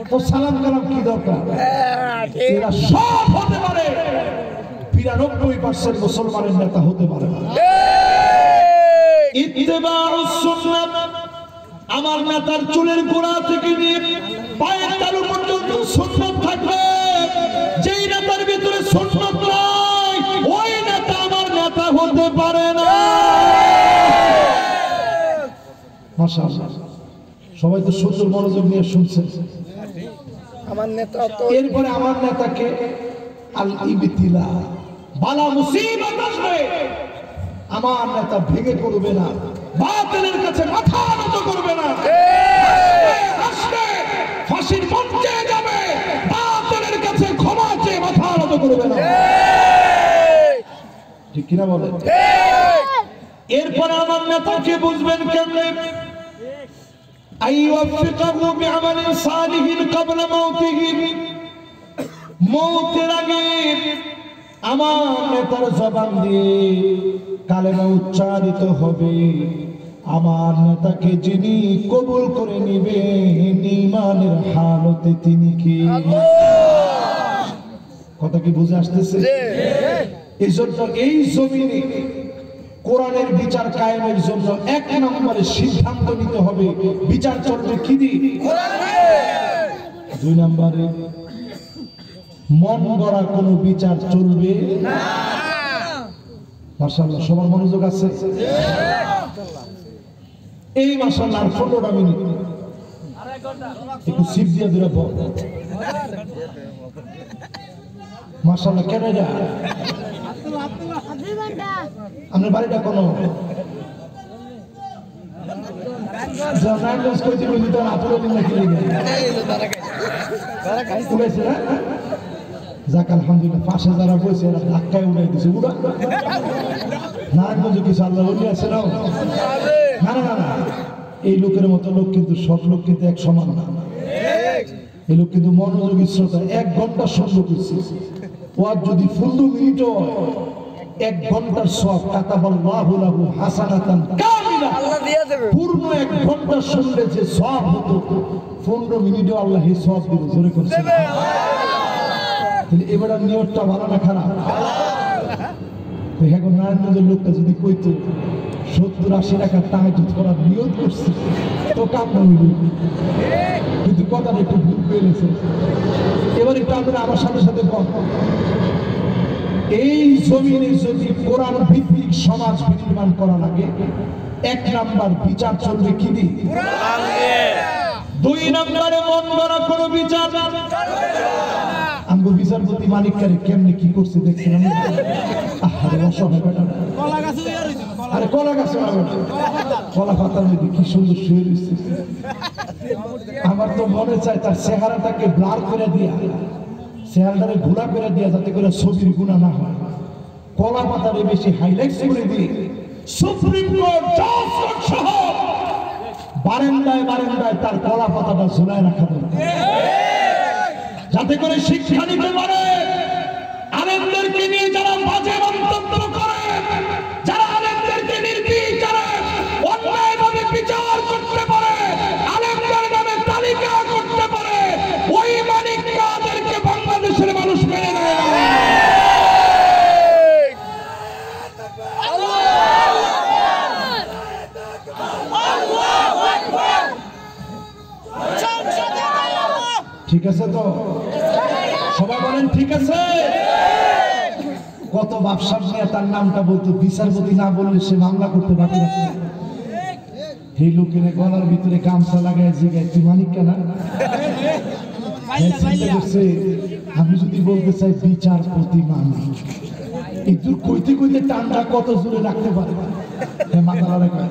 তোর সালাম কালাম কি দরকার? এরা সব হতে পারে, 92% মুসলমানের নেতা হতে পারে না। ইত্তেবাউস সুন্নাত, আমার নেতার চুলের গোড়া থেকে নিয়ে পায়ের তালু পর্যন্ত সুন্নাত থাকবে। যেই নেতার ভিতরে সুন্নাত নাই, ওই নেতা আমার নেতা হতে পারে না। মাশাআল্লাহ, সবাই তো সুন্দর মনোযোগ নিয়ে শুনছেন। আমার নেতা তো এরপরে আমার নেতাকে আল ইবতিলা, বালা মুসিবত আসবে, আমার নেতা ভেঙে পড়বে না, বাতিলের কাছে মাথা নত করবে না, আসবে ফাঁসির মঞ্চে যাবে, বাতিলের কাছে ক্ষমা চেয়ে মাথা নত করবে না। ঠিক কিনা বলেন? এরপরে আমার নেতাকে বুঝবেন কেমনে? আইওয়াফিকাহু বিআমালিন সালিহিন ক্বাবলা মাউতিহি, মওতের আগে আমার নেতার জবান দিয়ে কালেমা উচ্চারিত হবে, আমার নেতাকে যিনি কবুল করে নিবেন ঈমানের হালতে তিনি কি। কথা কি বুঝে আসতেছে? এই জন্য এই জমিনে কোরআনের বিচার কায়েমের জন্য 1 নম্বরে সিদ্ধান্ত নিতে হবে, বিচার চলবে কি দিয়ে? কোরআন দিয়ে। 2 নম্বরে মন গড়া কোনো বিচার চলবে না। মাশাআল্লাহ, সবার মনোযোগ আছে? এই মাশাআল্লাহ 15টা মিনিট একটু সিপ দিয়ে ধরে বল। মাশাআল্লাহ, কেন যা আপনার বাড়িটা কোনো জানাইলস কইতে বলি তো আপনারা নাকি লেগে উড়াইছে না? যাক আলহামদুলিল্লাহ, 5000 বসে এরা ধাক্কায় উড়াই দিছে। উড়া নারায়ণগঞ্জ কিছু আল্লাহ বলি আছে না? না না না, এই লোকের মতো লোক কিন্তু সব লোক কিন্তু এক সমান না। এই লোক কিন্তু মনোযোগী শ্রোতা, 1 ঘন্টা শুনবো করছে। ওয়াজ যদি 15 মিনিটও 1 ঘন্টার সওয়াব কাতাবাল্লাহু লাহু হাসানাতান কামিলা, আল্লাহ দিয়ে দেবে। পূর্ণ 1 ঘন্টা শুনলে যে সওয়াব হতো 15 মিনিটও আল্লাহ এই সওয়াব দিবে। জোরে করে তাহলে এবার নিয়তটা ভালো না খারাপ? এখন নারায়ণগঞ্জের লোকটা যদি কইতো 70-80 টাকা তাহাজ্জুদ করার নিয়ত করছে তো কামনা হইল, কিন্তু কথাটা একটু ভুল করে গেছে। এবার একটু আপনারা আমার সাথে সাথে কথা, এই জমিনে যদি কোরআন ভিত্তিক সমাজ নির্মাণ করা লাগে, 1 নাম্বার বিচার চলবে কি দিয়ে? 2 নম্বরে মন গড়া কোনো বিচার। আমগো বিচারপতি মানিককারে কেমনে কি করছে দেখছিলাম। আরে অসহায় বেটা, আরে কলা গাছ কলা পাতার মধ্যে কি সুন্দর শুয়ে রয়েছে। আমার তো মনে চায় তার চেহারাটাকে ব্লার করে দিয়া, চেহারাটাকে ঘোলা করে দিয়া, যাতে করে ছবির গুণা না হয়। কলা পাতারে বেশি হাইলাইটস করে দিয়ে সুপ্রিম কোর্ট জজ সহ বারান্দায় বারান্দায় তার কলা পাতাটা ঝুলায় রাখা দরকার, যাতে করে শিক্ষা নিতে পারে। আলেমদেরকে নিয়ে যারা বাজে মন্তব্য করে, যারা আলেমদেরকে নির্বিচারে অন্যায়ভাবে বিচার করতে পারে, আলেমদের নামে তালিকা করতে পারে, ওই মানিকদেরকে বাংলাদেশের মানুষ মেনে নেয়। ঠিক আছে তো? সবাই বলেন ঠিক আছে? কত ব্যবসার নিয়ে তার নামটা বলতো, বিচারপতি না বললে সে মামলা করতে বাকি রাখে। এই লোকের গলার ভিতরে গামছা লাগায় জিগায় তুই মানিক কেনা। আমি যদি বলতে চাই বিচারপতি মানি, একটু কইতে কইতে টানটা কত জোরে রাখতে পারে। মাথা লাগা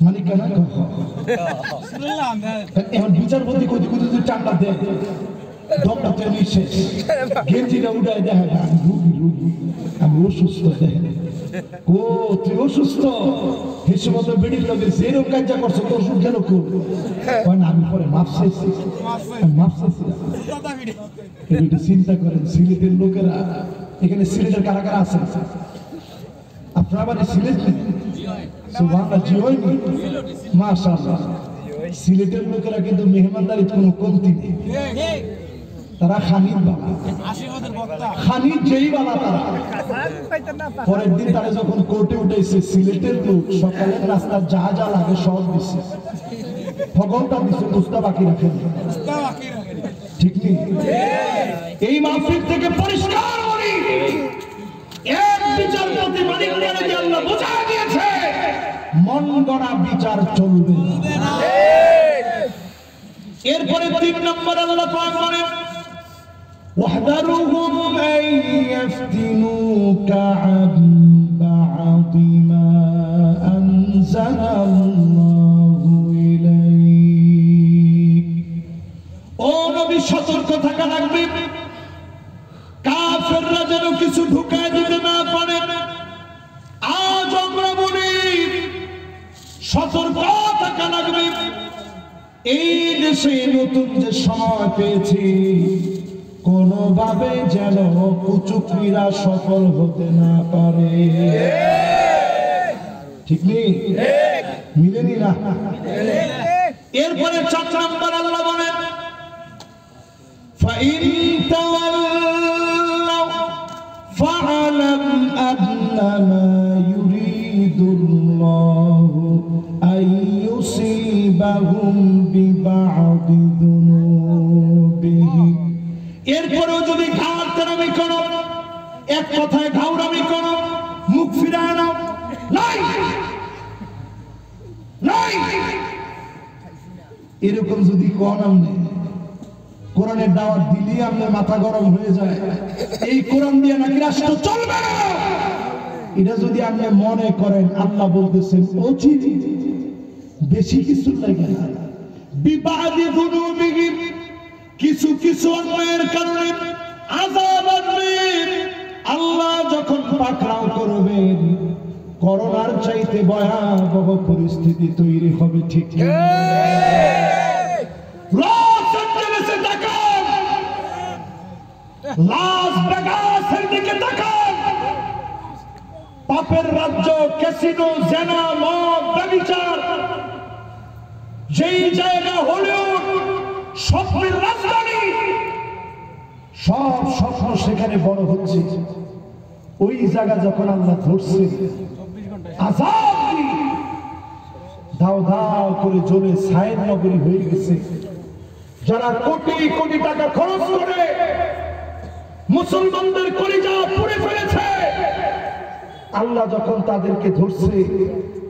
মানিক কেনা এখন বিচারপতি কইতে কইতে যদি টানটা দেয়, দমটা তেমনি শেষ, গেঞ্জিটা উঠায় দেখে আমি রুগী রুগী, আমি অসুস্থ। দেখে ও তুই অসুস্থ, হিসেব মতো বেডির লোকের যেরকম কাজটা করছো তোর ওষুধ গেল খুব না, আমি পরে মাপ চাইছি, মাপ চাইছি। এটা চিন্তা করেন, সিলেটের লোকেরা, এখানে সিলেটের কারা কারা আছে? আপনারা মানে সিলেট সুবহানাল্লাহ, জি হয়নি? মাশাআল্লাহ। সিলেটের লোকেরা কিন্তু মেহমানদারির কোনো কমতি নেই, তারা খানির বাবা, খানির যেই বাবা তারা। পরের দিন তারা যখন কোর্টে উঠেছে, সিলেটের লোক সকালের রাস্তার যা যা লাগে সব দিচ্ছে, ফগলটা দিচ্ছে, বুঝতে বাকি রাখেন। ঠিক নেই? এই মাহফিল থেকে পরিষ্কার করি, এক বিচারপতি মানিককে আল্লাহ বোঝা দিয়েছে, মন গড়া বিচার চলবে না। এরপরে 3 নম্বর আল্লাহ পাক বলেন ওয়াহদারুহুম আন ইফতিনুকা আন বা'দি মা আনজালাল্লাহু ইলাইক। ও নবী, সতর্ক থাকা লাগবে, কাফেররা যেন কিছু ঢুকায় দিতে না পারে। আজ আমরা বলি সতর্ক থাকা লাগবে। এই দেশে নতুন যে সময় পেয়েছি, কোনোভাবে যেন কুচুকরিরা সফল হতে না পারে। ঠিক নেই? মিলেনি না? এরপরে 4 নম্বর আল্লাহ বলেন فَإِن تَوَلَّوْا فَاعْلَمْ أَنَّمَا يُرِيدُ اللَّهُ أَن يُصِيبَهُم بِبَعْضِ ذُنُوبِهِمْ। এরপরেও যদি ঘাড়তেরামি করো, এক কথায় ঘাউরামি করো, মুখ ফিরায় নাও, নাই নাই, এরকম যদি কোন আমনে কোরআনের দাওয়াত দিলেই আমাদের মাথা গরম হয়ে যায়, এই কোরআন দিয়ে নাকি রাষ্ট্র চলবে না, এটা যদি আপনি মনে করেন, আল্লাহ বলতেছেন উচিত বেশি কিছু লাগে না, বিবাদী যুনুবিহিম, কিছু কিছু অন্যায়ের কারণে আযাব আসবে। আল্লাহ যখন পাকড়াও করবেন, করোনার চাইতে ভয়াবহ পরিস্থিতি তৈরি হবে, ঠিক কি? লস অ্যাঞ্জেলেসে তাকান, লাস ভেগাসের দিকে তাকান, পাপের রাজ্য, ক্যাসিনো, জেনা, মদ, ব্যভিচার, যেই জায়গা হলিউড, স্বপ্নের রাজধানী, সব স্বপ্ন সেখানে বড় হচ্ছে। ওই জায়গা যখন আল্লাহ ধরছে, আজাদ দাও দাও করে জ্বলে ছায়ের নগরী হয়ে গেছে। যারা কোটি কোটি টাকা খরচ করে মুসলমানদের কলিজা পুড়ে ফেলেছে, আল্লাহ যখন তাদেরকে ধরছে,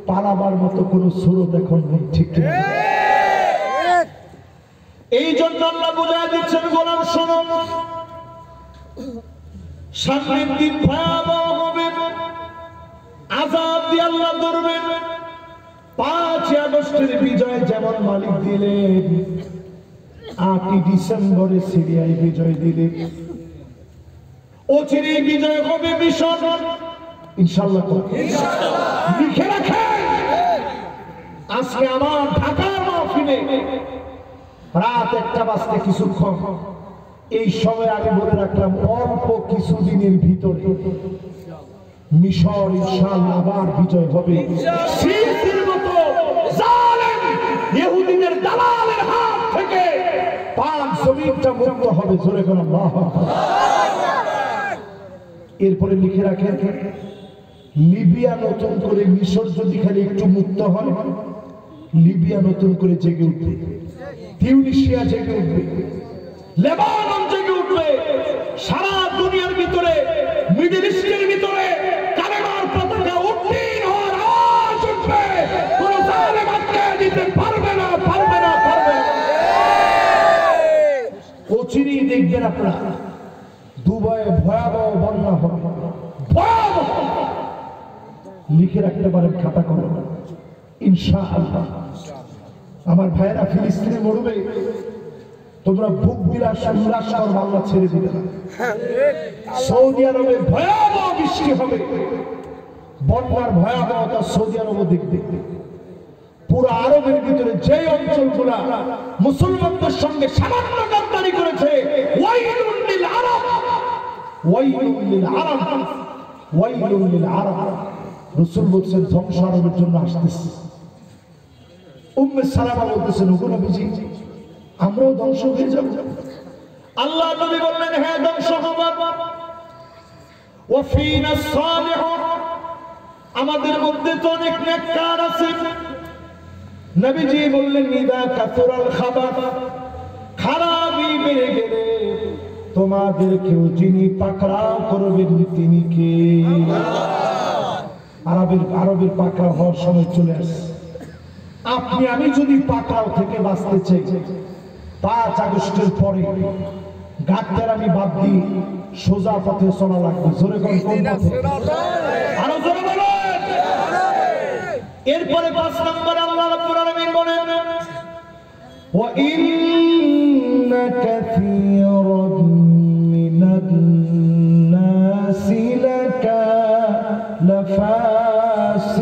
পালাবার মতো কোনো স্রোত এখন নেই, ঠিক কি? এই জন্য আল্লাহ বুঝায় দিচ্ছেন, গোলাম শোনো, সামনের দিন ভয়াবহ হবে, আযাব দিয়ে আল্লাহ ধরবেন। 5 আগস্টের বিজয় যেমন মালিক দিলেন, 8 ডিসেম্বরে সিরিয়ায় বিজয় দিলেন। অচিরেই বিজয় হবে মিশর, ইনশাআল্লাহ। লিখে রাখেন, আজকে আমার ঢাকার মাহফিলে রাত 1টা বাজতে কিছুক্ষণ, এই সময় আমি বলে রাখলাম, অল্প কিছুদিনের ভিতরে মিশর ইনশাআল্লাহ আবার বিজয় হবে। সিরিয়ার মতো জালেম ইহুদিদের দালালের হাত থেকে পাক জমিনটা মুক্ত হবে, জোরে করে আল্লাহু আকবার। এরপরে লিখে রাখেন, লিবিয়া নতুন করে, মিশর যদি খালি একটু মুক্ত হয়, লিবিয়া নতুন করে জেগে উঠবে, তিউনিসিয়া জেগে উঠবে, লেবানন জেগে উঠবে, সারা দুনিয়ার ভিতরে, মিডল ইস্টের ভিতরে কালেমার পতাকা উত্তীর্ণ হওয়ার আওয়াজ উঠবে। কোন জালেম আটকে দিতে পারবে না, পারবে না, পারবে না। অচিরেই দেখবেন আপনারা দুবাইয়ে ভয়াবহ বন্যা হবে, ভয়াবহ। লিখে রাখতে পারেন খাতা কলম, ইনশাআল্লাহ। আমার ভাইয়েরা ফিলিস্তিনে মরবে, তোমরা বুক বিলাস উল্লাস করো, আল্লাহ ছেড়ে দিবে না। সৌদি আরবে ভয়াবহ বৃষ্টি হবে, বন্যার ভয়াবহতা সৌদি আরব দেখবে। পুরো আরবের ভিতরে যে অঞ্চলগুলা মুসলমানদের সঙ্গে সামান্য গাদ্দারি করেছে, ওয়াইলুন লিল আরব, ওয়াইলুন লিল আরব, ওয়াইলুন লিল আরব। রাসূল বলেছেন ধ্বংস আরবের জন্য আসতেছে। উম্মে সালামা বলতেছেন, ওগো নবীজি, আমরাও ধ্বংস হয়ে যাব? আল্লাহ নবী বললেন, হ্যাঁ ধ্বংস হবা। ওয়া ফিনা সালিহুন, আমাদের মধ্যে তো অনেক নেককার আছে। নবীজি বললেন, ইদা কাসুরাল খাবাত, খারাপই বেড়ে গেলে তোমাদেরকেও যিনি পাকড়াও করবেন তিনি কে? আরবের পাকড়াও হওয়ার সময় চলে আসে। আপনি আমি যদি পাকড়াও থেকে বাঁচতে চাই, 5 আগস্টের পরে গাদ্দারি বাদ দিয়ে সোজা পথে চলা লাগবে। জোরে কোন পথে? আরো জোরে বলেন। এরপরে 5 নম্বরে আল্লাহ রাব্বুল আলামিন বলেন, ওয়া ইন্না কাসীরান মিনান নাসি লাকা লাফাসিকুন,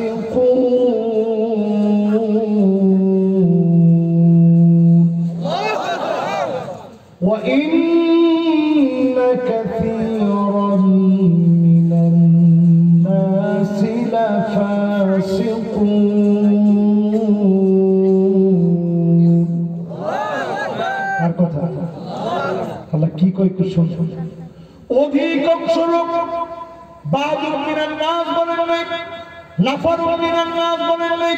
ওয়া ইন্না কাসীরান মিনান নাসি লাফাসিকুন। আর কথা আল্লাহ কি কয় একটু শুনুন। অধিকাংশ লোক, বাদুন মিনান নাস বলেন নাই, নাফারুন মিনান নাস বলেন নাই,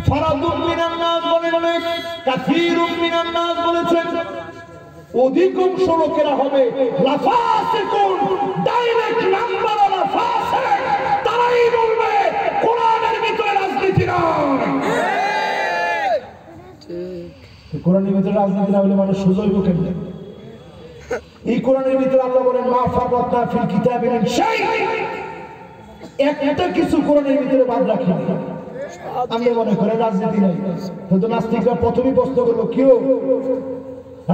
ফারাদুন মিনান নাস বলেন নাই, কাসীরুন মিনান নাস বলেছেন। অধিকাংশ লোকেরা হবে লাফাসিকুন, ডাইরেক্ট নাম্বার ওয়ালা ফাসিক। তারাই বলবে কোরআনের ভিতরে রাজনীতি নয়। কোরআনের ভিতরে রাজনীতি না হলে মানুষ সোজা হইব কেমনে? এই কোরআনের ভিতরে আল্লাহ বলেন, মা ফাররাতনা ফিল কিতাবি মিন শাই, একটা কিছু কোরআনের ভিতরে বাদ রাখি না। আমরা মনে করেন রাজনীতি নাই, কিন্তু নাস্তিকরা প্রথমেই প্রশ্ন করলো, কেউ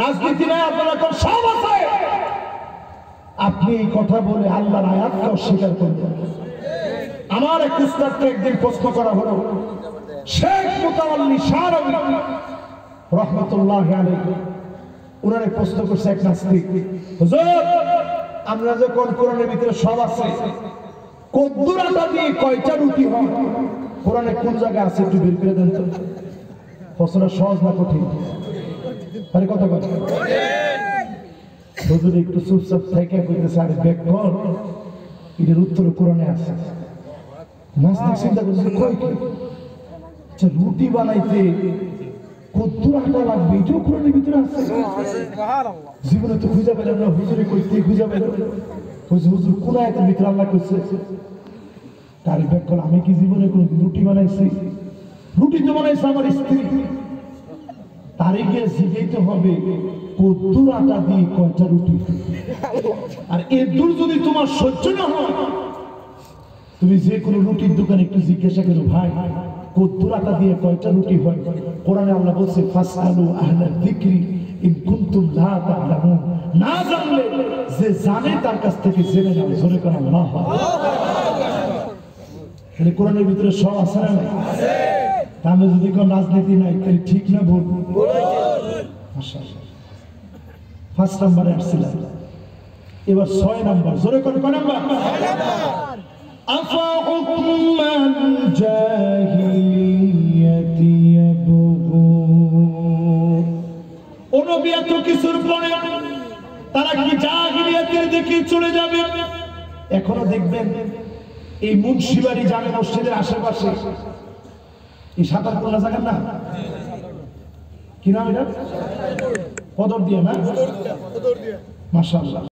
রাজনীতি নাই, আপনারা এখন সব আছে। আপনি এই কথা বলে আল্লাহর আয়াতকে অস্বীকার করবেন। আমার এক উস্তাদকে একদিন প্রশ্ন করা হলো, শেখ মুতাওয়াল্লি শাহরাবী রহমাতুল্লাহি আলাইহি, উনারে প্রশ্ন করছে এক নাস্তিক, হুজুর আমরা যে কোরআনের ভিতরে সব আছে, কদ্দুর আটা দিয়ে কয়টা রুটি হয়, কোরআনে কোন জায়গায় আছে একটু বের করে দেন তো। প্রশ্নটা সহজ না কঠিন? আরে কথা কথা হুজুর একটু চুপচাপ থেকে কইতেছে, আরে বেক কর, এটার উত্তর কোরআনে আছে। নাস্তিক চিন্তা করছে, কই কি আচ্ছা রুটি বানাইতে কদ্দুর আটা লাগবে, এটাও কোরআনের ভিতরে আছে? জীবনে তো খুঁজে পেলাম না, হুজুরে কইতে খুঁজে পেলাম। হুজুর কোন আয়াতের ভিতরে আল্লাহ কইছে? তার ব্যাক কর, আমি কি জীবনে কোনদিন রুটি বানাইছি? রুটি তো বানাইছে আমার স্ত্রী, তারে গিয়ে জিজ্ঞাইতে হবে কদ্দুর আটা দিয়ে কয়টা রুটি। আর এর দূর যদি তোমার সহ্য না হয়, তুমি যে কোনো রুটির দোকানে একটু জিজ্ঞাসা করো, ভাই কদ্দুর আটা দিয়ে কয়টা রুটি হয়? কোরআনে আল্লাহ বলছে, ফাসআলু আহলা যিকরি ইন কুনতুম লা তা'লামুন, না জানলে যে জানে তার কাছ থেকে জেনে নাও। জোরে করে আল্লাহ। তাহলে কোরআনের ভিতরে সব আছে না নাই? তাহলে যদি কোন রাজনীতি নাই তাহলে ঠিক না ভুল? মাশাআল্লাহ। 5 নম্বরে আসছিলাম, এবার 6 নম্বর। জোরে করে কয় নাম্বার? 6 নাম্বার। আফা হুকমান জাহিলিয়াতি ইয়াবগুন, ও নবী এত কিছুর পরে তারা কি জাহিলিয়াতের দিকে চলে যাবে? এখনো দেখবেন এই মুন্সিবাড়ি জামে মসজিদের আশেপাশে এই সাতার কোন জায়গা না, কি নাম এটা? কদর দিয়ে না? মাশাআল্লাহ।